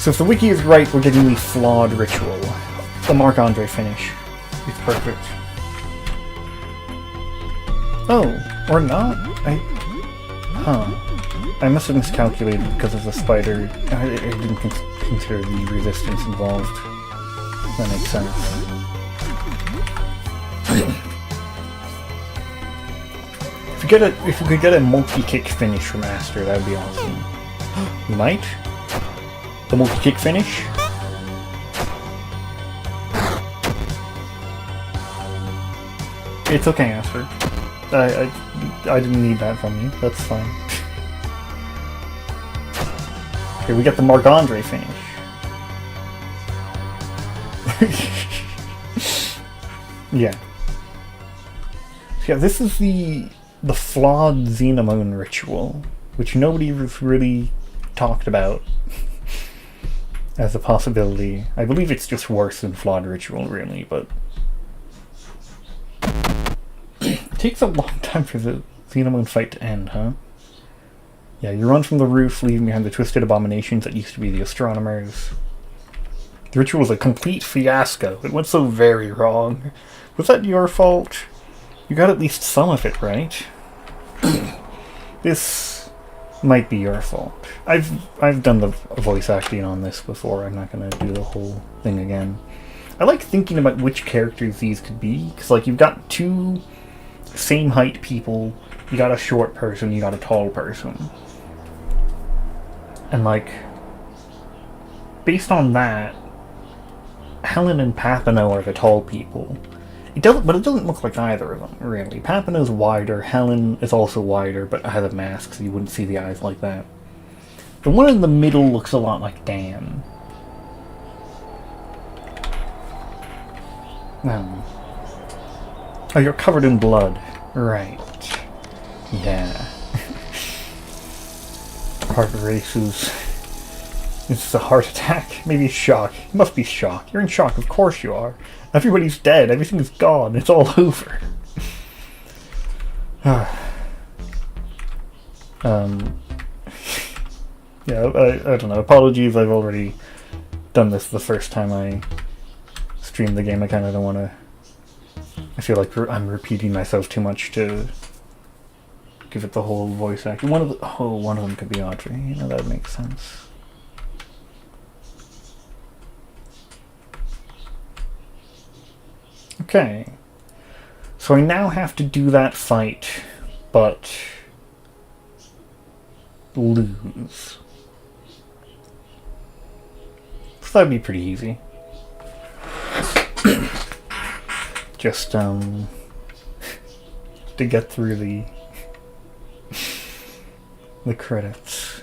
So if the wiki is right, we're getting the flawed ritual. The Marc-Andre finish. It's perfect. Oh, or not? I must have miscalculated because of the spider. I didn't consider the resistance involved. That makes sense. If we could get a multi-kick finish from Aster, that would be awesome. We might? The multi-kick finish? It's okay, Aster. I didn't need that from you. That's fine. Okay, we got the Marc-Andre finish. Yeah. Yeah, this is the flawed xin-amon ritual, which nobody really talked about as a possibility. I believe it's just worse than flawed ritual, really, but it takes a long time for the xin-amon fight to end, huh? Yeah, you run from the roof, leaving behind the twisted abominations that used to be the astronomers. The ritual was a complete fiasco. It went so very wrong. Was that your fault? You got at least some of it right. This might be your fault. I've done the voice acting on this before. I'm not gonna do the whole thing again. I like thinking about which characters these could be, because like you've got two same height people, you got a short person, you got a tall person. And like, based on that, Helen and Papineau are the tall people. But it doesn't look like either of them, really. Papineau's wider, Helen is also wider, but has a mask, so you wouldn't see the eyes like that. The one in the middle looks a lot like Dan. Oh, you're covered in blood. Right. Yeah. Heart races. It's a heart attack. Maybe a shock. You must be shocked. You're in shock. Of course you are. Everybody's dead. Everything is gone. It's all over. Yeah, I don't know. Apologies, I've already done this the first time I streamed the game. I kind of don't want to... I feel like I'm repeating myself too much to give it the whole voice acting. One of them could be Audrey. You know, that makes sense. Okay. So I now have to do that fight, but lose. So that'd be pretty easy. Just, to get through the credits.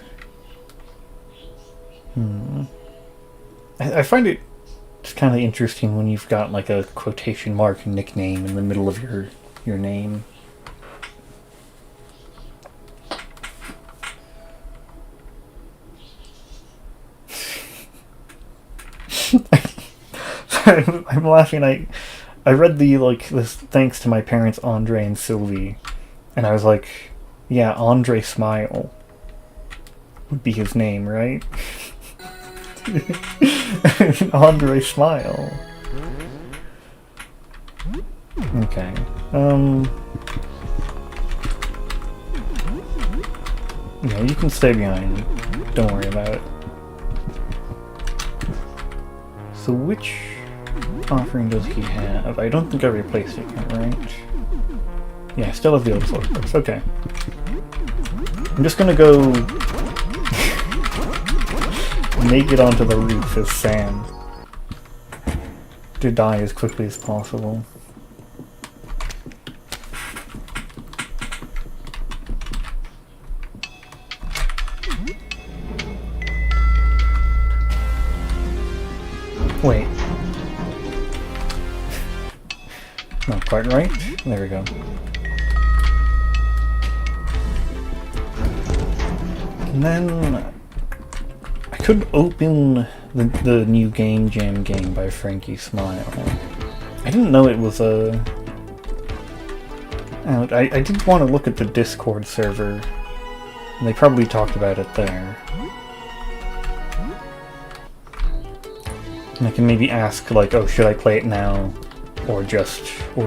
I find it just kind of interesting when you've got like a quotation mark nickname in the middle of your name. I'm laughing. I read this thanks to my parents Andre and Sylvie, and I was like, yeah, Andre Smile would be his name, right? Andre Smile. Okay. Yeah, you can stay behind. Don't worry about it. So which offering does he have? I don't think I replaced it yet, right? Yeah, I still have the old sword first. Okay. I'm just gonna go make it onto the roof as Sam to die as quickly as possible. Wait. Not quite right. There we go. And then I could open the new Game Jam game by Frankie Smile. I didn't know it was a... I did want to look at the Discord server, and they probably talked about it there. And I can maybe ask, like, oh, should I play it now? Or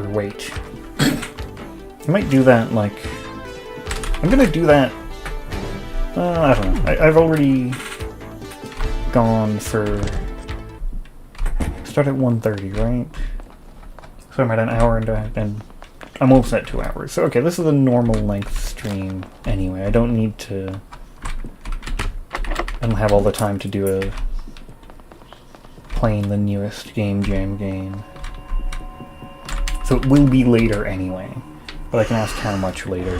wait. I might do that, like... I'm gonna do that... I don't know. I've already gone for... Start at 1:30, right? So I'm at an hour and I'm almost at 2 hours. So okay, this is a normal length stream anyway. I don't need to... I don't have all the time to do playing the newest Game Jam game. So it will be later anyway. But I can ask how much later.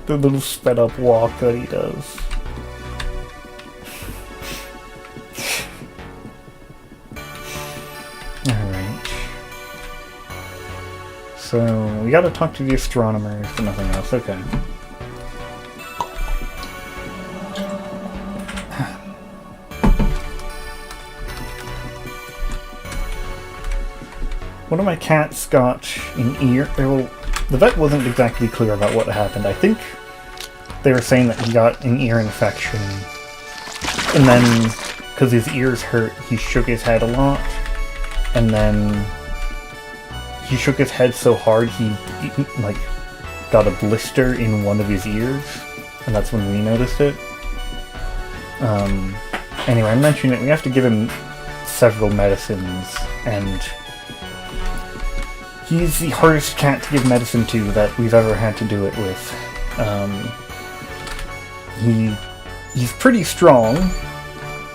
The little sped up walk that he does. Alright. So, we gotta talk to the astronomers, but nothing else. Okay. One of my cats got an ear... Well, the vet wasn't exactly clear about what happened. I think they were saying that he got an ear infection. And then, because his ears hurt, he shook his head a lot. And then he shook his head so hard he like got a blister in one of his ears. And that's when we noticed it. Anyway, I mentioned it. We have to give him several medicines, and he's the hardest cat to give medicine to that we've ever had to do it with. He's pretty strong,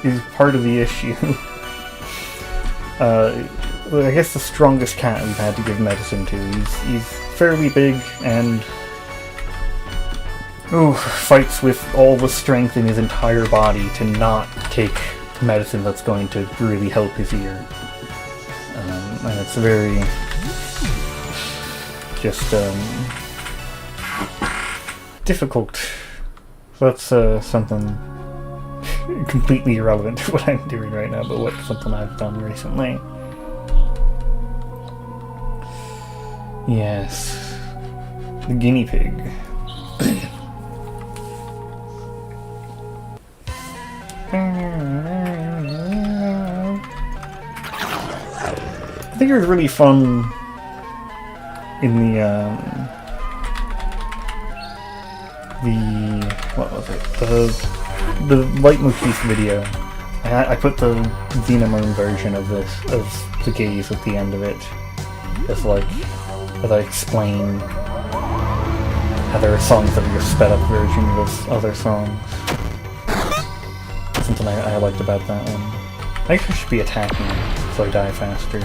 is part of the issue. I guess the strongest cat we've had to give medicine to. He's fairly big and fights with all the strength in his entire body to not take medicine that's going to really help his ear. And it's very... just difficult. So that's something completely irrelevant to what I'm doing right now, but what's something I've done recently. Yes, the guinea pig. I think it was really fun in what was it? The leitmotif video. I put the xin-amon version of the gaze at the end of it. As I explain how there are songs that are a sped up version of other songs. Something I liked about that one. I think I should be attacking so I die faster.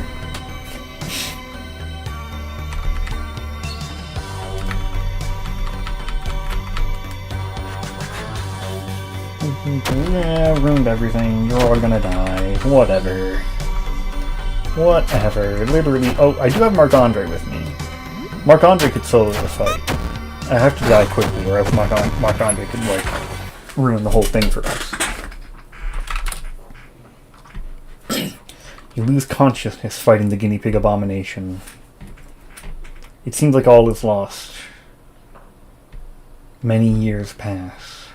Yeah, ruined everything. You're all gonna die. Whatever. Whatever. Literally. Oh, I do have Marc-Andre with me. Marc-Andre could solo the fight. I have to die quickly, or else Marc-Andre could, like, ruin the whole thing for us. You lose consciousness fighting the guinea pig abomination. It seems like all is lost. Many years pass.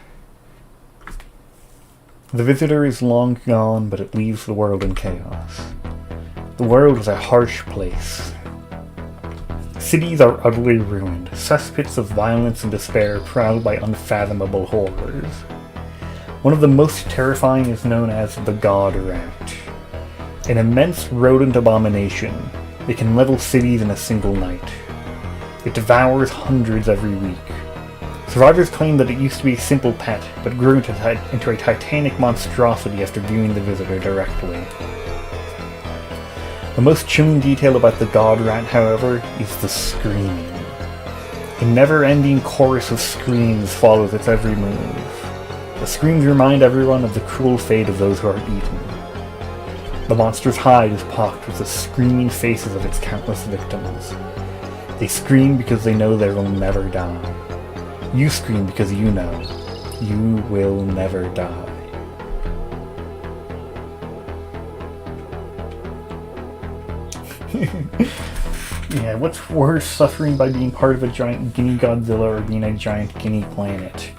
The visitor is long gone, but it leaves the world in chaos. The world is a harsh place. Cities are utterly ruined, cesspits of violence and despair prowled by unfathomable horrors. One of the most terrifying is known as the God Rat. An immense rodent abomination, it can level cities in a single night. It devours hundreds every week. Survivors claim that it used to be a simple pet, but grew into a titanic monstrosity after viewing the visitor directly. The most chilling detail about the God Rat, however, is the screaming. A never-ending chorus of screams follows its every move. The screams remind everyone of the cruel fate of those who are eaten. The monster's hide is pocked with the screaming faces of its countless victims. They scream because they know they will never die. You scream because you know you will never die. Yeah, what's worse, suffering by being part of a giant guinea Godzilla or being a giant guinea planet?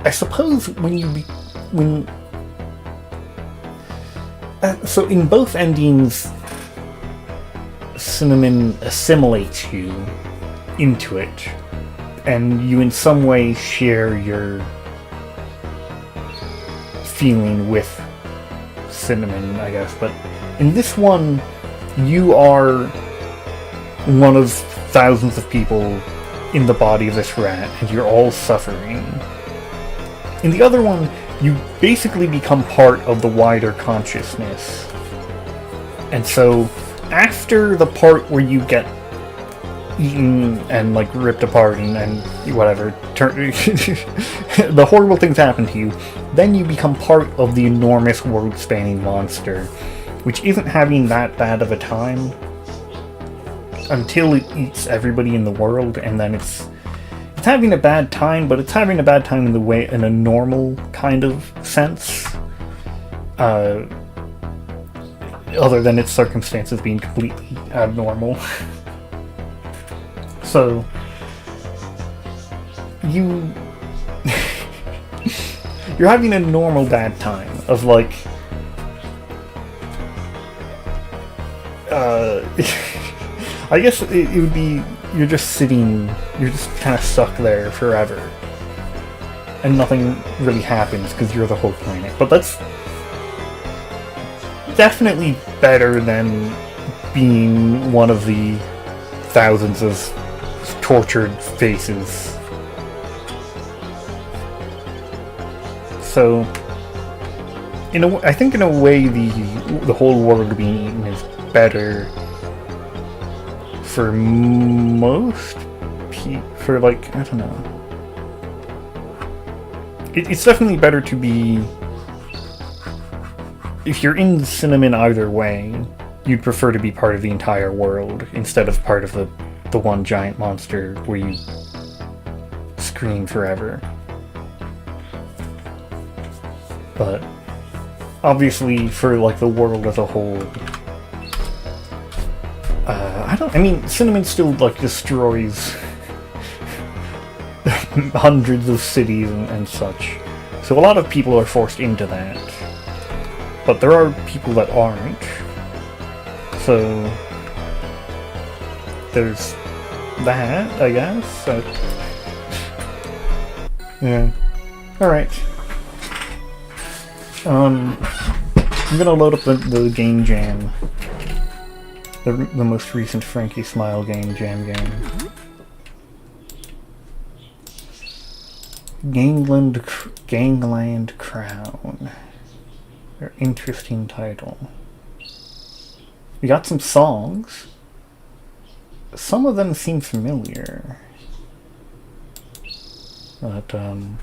I suppose so in both endings, Cinnamon assimilates you into it, and you in some way share your feeling with Cinnamon, I guess. But in this one, you are one of thousands of people in the body of this rat, and you're all suffering. In the other one, you basically become part of the wider consciousness. And so, after the part where you get eaten and, like, ripped apart and whatever, the horrible things happen to you, then you become part of the enormous world-spanning monster, which isn't having that bad of a time until it eats everybody in the world, and then it's having a bad time, but it's having a bad time in a normal kind of sense. Other than its circumstances being completely abnormal. So, you're having a normal bad time of, like, I guess it would be, you're just kind of stuck there forever. And nothing really happens because you're the whole planet. But that's definitely better than being one of the thousands of tortured faces. So, I think in a way the whole world being eaten is better for most people, for, like, I don't know. It's definitely better to be, if you're in Cinnamon either way, you'd prefer to be part of the entire world instead of part of the one giant monster where you scream forever. But obviously for, like, the world as a whole, I mean, Cinnamon still, like, destroys hundreds of cities and such. So a lot of people are forced into that. But there are people that aren't. So there's that, I guess. So, yeah. Alright. I'm gonna load up the Game Jam. The most recent Frankie Smile Jam game. Gangland Crown. Very interesting title. We got some songs. Some of them seem familiar. But, oh,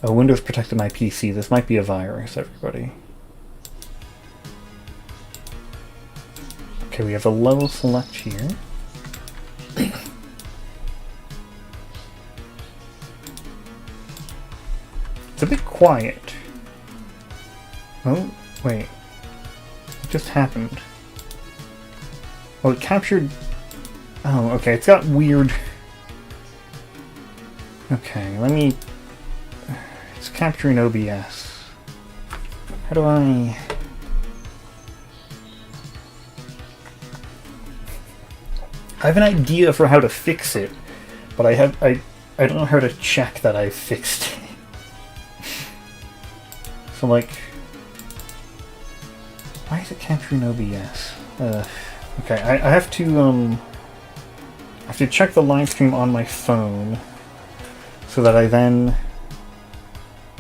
Windows protected my PC. This might be a virus, everybody. Okay, we have a level select here. It's a bit quiet. Oh, wait. What just happened? Oh, it captured... Oh, okay, it's got weird... Okay, let me... It's capturing OBS. How do I... I have an idea for how to fix it, but I don't know how to check that I fixed it. So, like... Why is it capturing OBS? Okay, I have to check the live stream on my phone so that I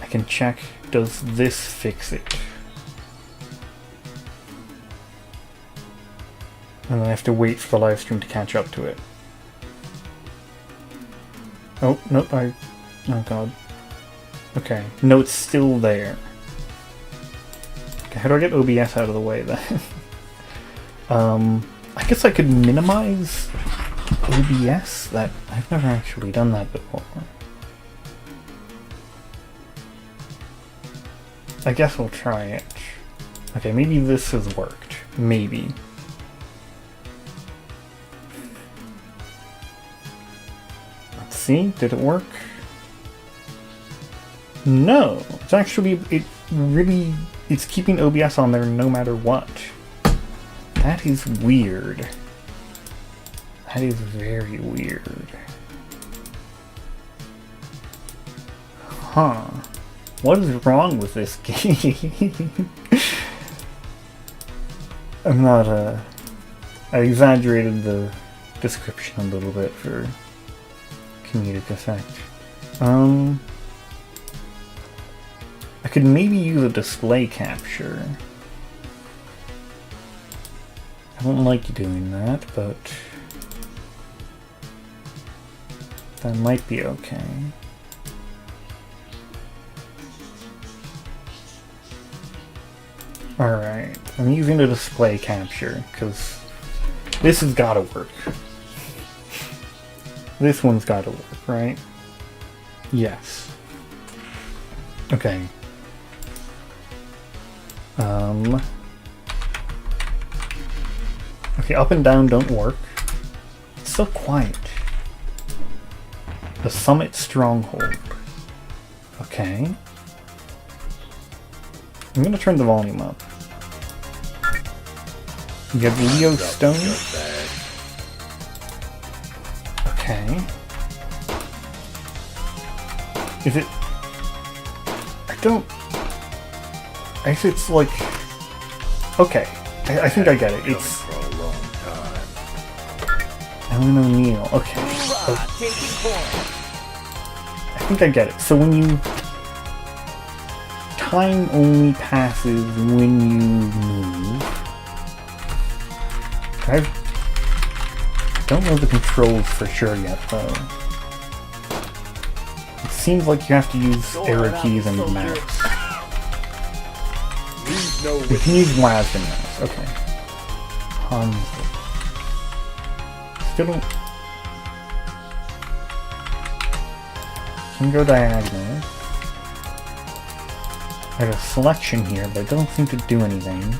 can check, does this fix it? And then I have to wait for the live stream to catch up to it. Oh, nope, oh god. Okay, no, it's still there. Okay, how do I get OBS out of the way then? I guess I could minimize OBS? I've never actually done that before. I guess we'll try it. Okay, maybe this has worked. Maybe. Let's see, did it work? No, it's actually, it's keeping OBS on there no matter what. That is weird. That is very weird. Huh. What is wrong with this game? I'm not, I exaggerated the description a little bit for comedic effect. I could maybe use a display capture. I don't like doing that, but that might be okay. Alright, I'm using a display capture, because this has gotta work. This one's gotta work, right? Yes. Okay. Okay, up and down don't work. It's so quiet. The Summit Stronghold. Okay. I'm gonna turn the volume up. You have Leo Stone. Okay. Is it... I guess it's like... Okay. I think I get it. It's... Ellen O'Neill. Okay. I think I get it. So when you... Time only passes when you move. I don't know the controls for sure yet, though. It seems like you have to use arrow keys and mouse. You can use WASD and mouse. Okay. Still don't... Can go diagonal. I have a selection here, but it doesn't seem to do anything.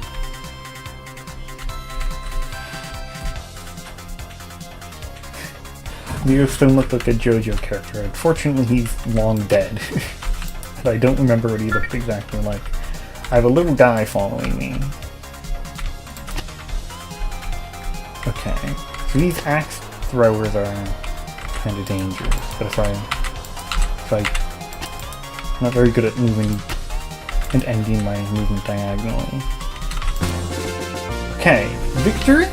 Leo Stone looked like a JoJo character. Unfortunately, he's long dead. And I don't remember what he looked exactly like. I have a little guy following me. Okay. So these axe throwers are kind of dangerous. But if I'm not very good at moving and ending my movement diagonally. Okay, victory?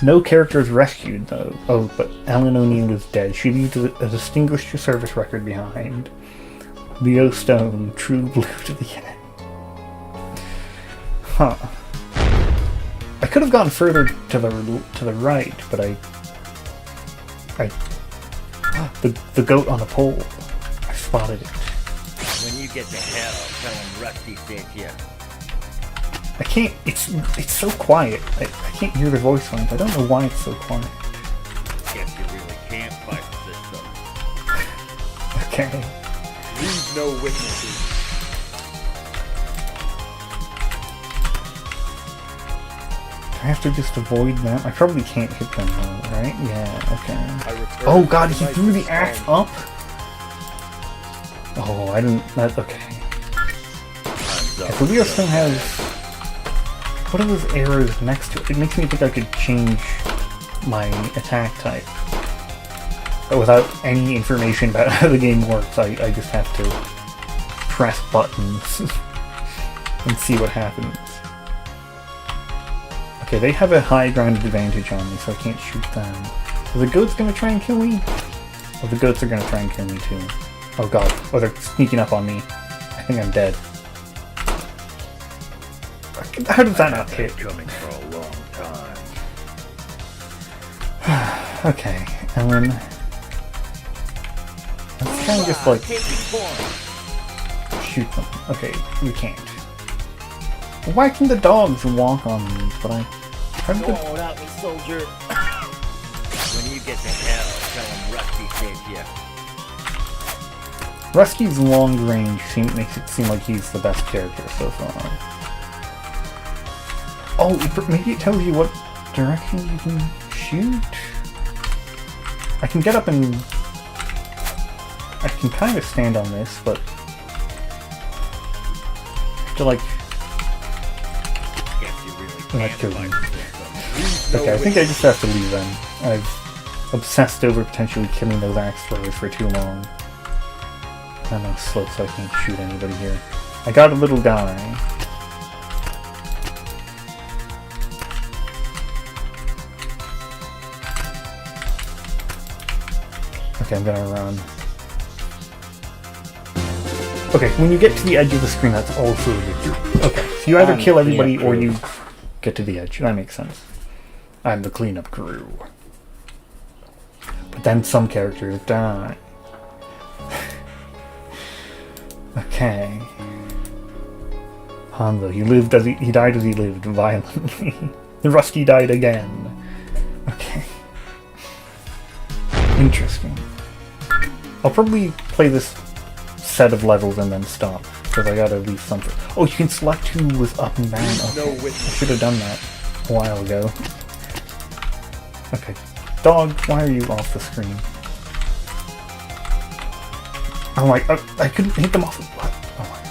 No characters rescued, though. Oh, but Ellen O'Neill is dead. She leaves a distinguished service record behind. Leo Stone, true blue to the end. Huh. I could have gone further to the right, but the goat on the pole. I spotted it. When you get to hell, tell him Rusty sent you. I can't, it's so quiet. I can't hear the voice lines. I don't know why it's so quiet. Guess you really can't fight the system. Okay. Leave no witnesses. Do I have to just avoid them? I probably can't hit them though, right? Yeah, okay. Oh god, he threw the axe up? Oh, I didn't, that's okay. If the Leo Stone has... What are those arrows next to it? It makes me think I could change my attack type. But without any information about how the game works, I just have to press buttons and see what happens. Okay, they have a high ground advantage on me, so I can't shoot them. Are the goats gonna try and kill me? Oh, the goats are gonna try and kill me too. Oh god. Oh, they're sneaking up on me. I think I'm dead. How does that not hit? Coming for a long time. Okay, Ellen. Let's try and just like shoot them. Okay, we can't. Why can the dogs walk on these? But I. Go on out, me soldier. When you get to hell, tell him Rusty sent you. Rusty's long range makes it seem like he's the best character so far. Oh, maybe it tells you what direction you can shoot? I can get up and... I can kind of stand on this, but... to like... Guess you really Not can't killing. fight this. Okay, I think I just have to leave then. I've obsessed over potentially killing those axe throwers for too long. I'm on a slope so I can't shoot anybody here. I got a little guy. Okay, I'm gonna run. Okay, when you get to the edge of the screen, that's also a victory. Okay, so you either kill everybody or you get to the edge. That makes sense. I'm the cleanup crew. But then some characters die. Okay. Hanzo, he died as he lived, violently. Rusty died again. Okay. Interesting. I'll probably play this set of levels and then stop, because I gotta leave something. Oh, you can select who was up and down. Okay. I should have done that a while ago. Okay. Dog, why are you off the screen? Oh my, I couldn't hit them off. What? Oh my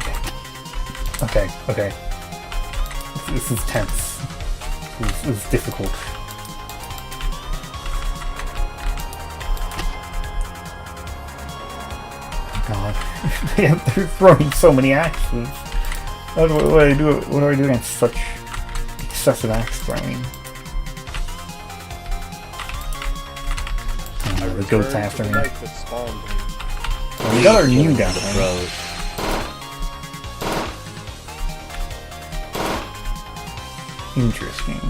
god. Okay, okay. This is tense. This is difficult. Oh god. They're throwing so many axes. What do I do against such excessive axe throwing? Oh, the goat's after me. Well, we got our new guy. Interesting.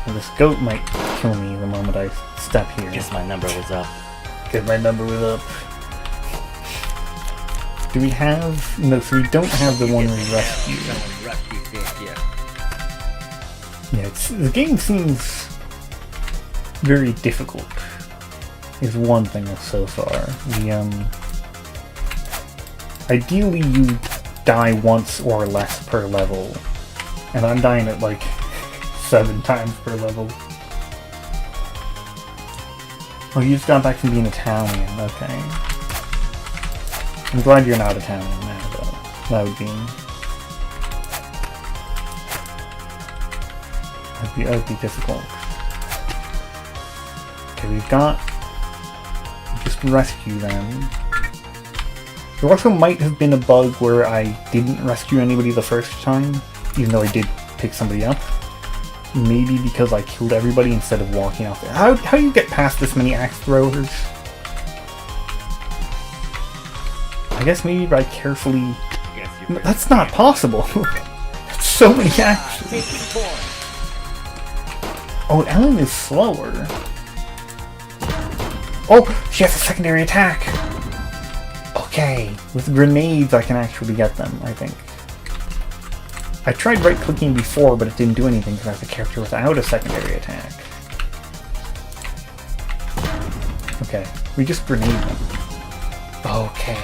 Well, this goat might kill me the moment I step here. Guess my number was up. Get my number was up. Do we have... No, so we don't have the one we rescue. Yeah, the game seems very difficult. Is one thing so far. Ideally you die once or less per level. And I'm dying at like 7 times per level. Oh, you just got back from being Italian, okay. I'm glad you're not Italian now, though. That would be difficult. Okay, we've got... Just rescue them. There also might have been a bug where I didn't rescue anybody the first time, even though I did pick somebody up. Maybe because I killed everybody instead of walking off there. How do you get past this many axe throwers? I guess maybe by carefully... That's not possible! That's so many axes! Oh, Ellen is slower. Oh, she has a secondary attack! Okay, with grenades I can actually get them, I think. I tried right-clicking before, but it didn't do anything because I have a character without a secondary attack. Okay, we just grenade them. Okay.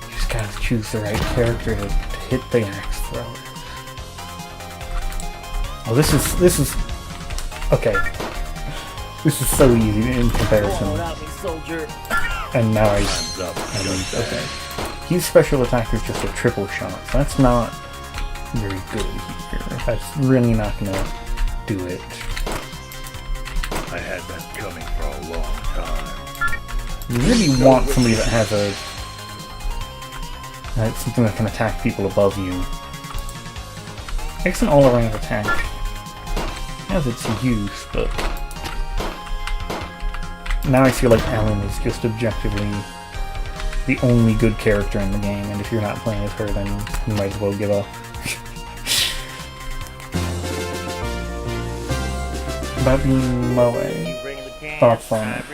You just gotta choose the right character to hit the axe thrower. Oh, this is... Okay. This is so easy in comparison. And now okay. His special attack is just a triple shot, so that's not very good here. That's really not gonna do it. I had that coming for a long time. You really want somebody that has something that can attack people above you. Makes an all-around attack. Has its use, but now I feel like Ellen is just objectively the only good character in the game, and if you're not playing as her, then you might as well give up. About being Moe. Thoughts on it?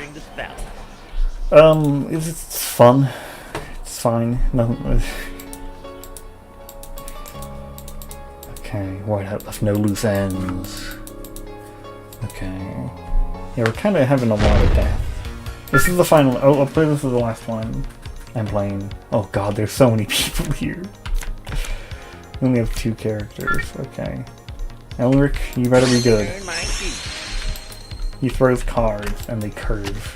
It's fun. It's fine. No. Okay, what I left no loose ends. Okay. Yeah, we're kind of having a lot of death. This is the final. Oh, I'll play this as the last one I'm playing. Oh god, there's so many people here. We only have 2 characters, okay. Elric, you better be good. Earn my keep. He throws cards, and they curve.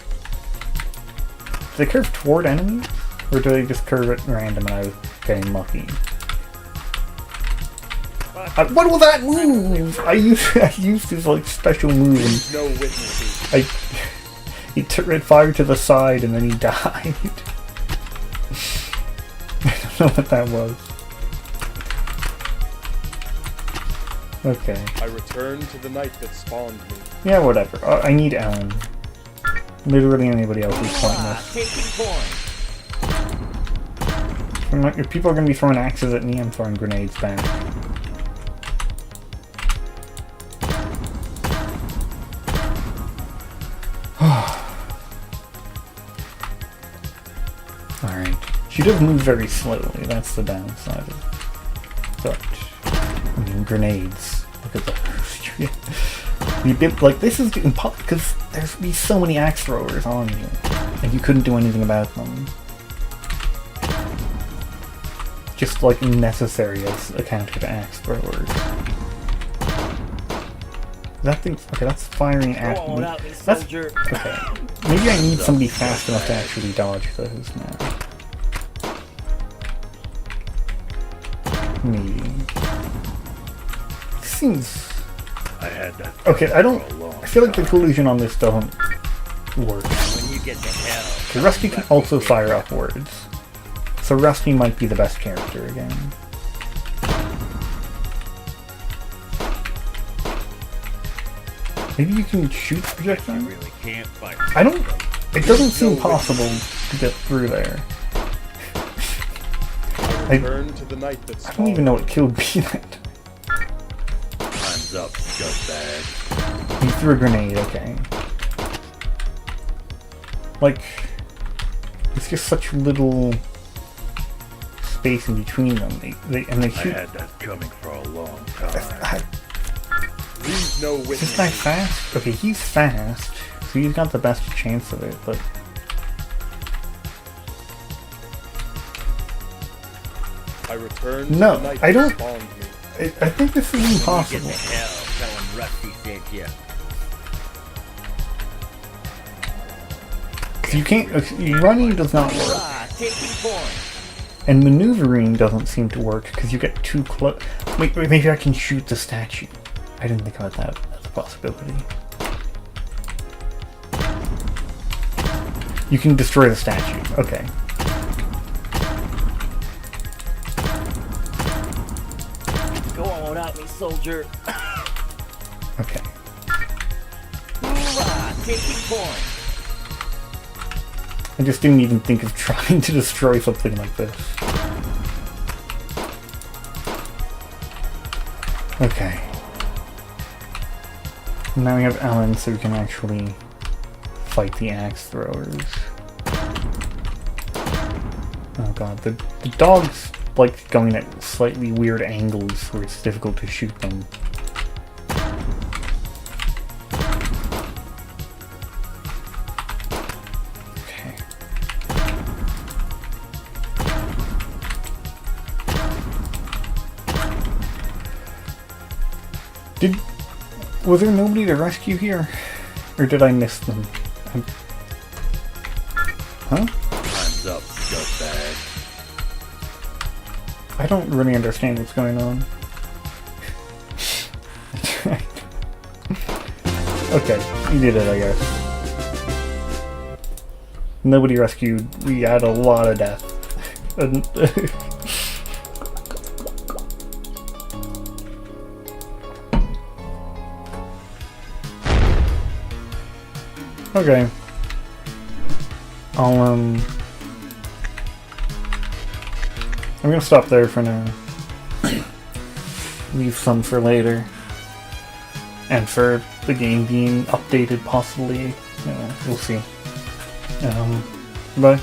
Do they curve toward enemies? Or do they just curve at random and I was getting lucky? What was that move? I used his like special move No witnesses. and he fired to the side and then he died. I don't know what that was. Okay. I return to the night that spawned me. Yeah, whatever. I need Ellen. Literally anybody else is pointless. Taking point. If people are going to be throwing axes at me, I'm throwing grenades back. Alright. She does move very slowly, that's the downside. But, I mean, grenades. Look at that. You did, like, this is impossible because there's be so many axe throwers on you, and you couldn't do anything about them. Just, like, necessary as a counter to axe throwers. That thing's, okay, that's firing at me. That's, okay, maybe I need somebody fast enough to actually dodge those now. Maybe. Seems... I had that. Okay, I don't... for a long I feel like the time. collision on this doesn't work. When you get to hell. Okay, Rusty can also fire upwards. So Rusty might be the best character again. Maybe you can shoot projectiles? Really can't fight. I don't... It doesn't seem possible to get through there. I return to the night that I spawned don't even know what killed me that. Time's up, scumbag. He threw a grenade, okay. Like... It's just such little space in between them. They I shoot... had that coming for a long time. Leave no Is this witnesses. guy fast? Okay, he's fast, so he's got the best chance of it, but... I return to No, the night I that don't- spawned me. I think this is When you get impossible. to hell, tell him Rusty sent you. You can't... Running does not work. Ah, taking point. And maneuvering doesn't seem to work because you get too close. Wait, maybe I can shoot the statue. I didn't think about that as a possibility. You can destroy the statue. Okay. Go on without me, soldier. Okay. Hoorah, taking point. I just didn't even think of trying to destroy something like this. Okay. Now we have Alan, so we can actually fight the axe throwers. Oh god, the dog's like going at slightly weird angles where it's difficult to shoot them. Okay. Was there nobody to rescue here? Or did I miss them? Huh? Time's up, scumbag. I don't really understand what's going on. Okay, you did it, I guess. Nobody rescued. We had a lot of death. Okay. I'm gonna stop there for now. Leave some for later. And for the game being updated possibly. You know, we'll see. Bye.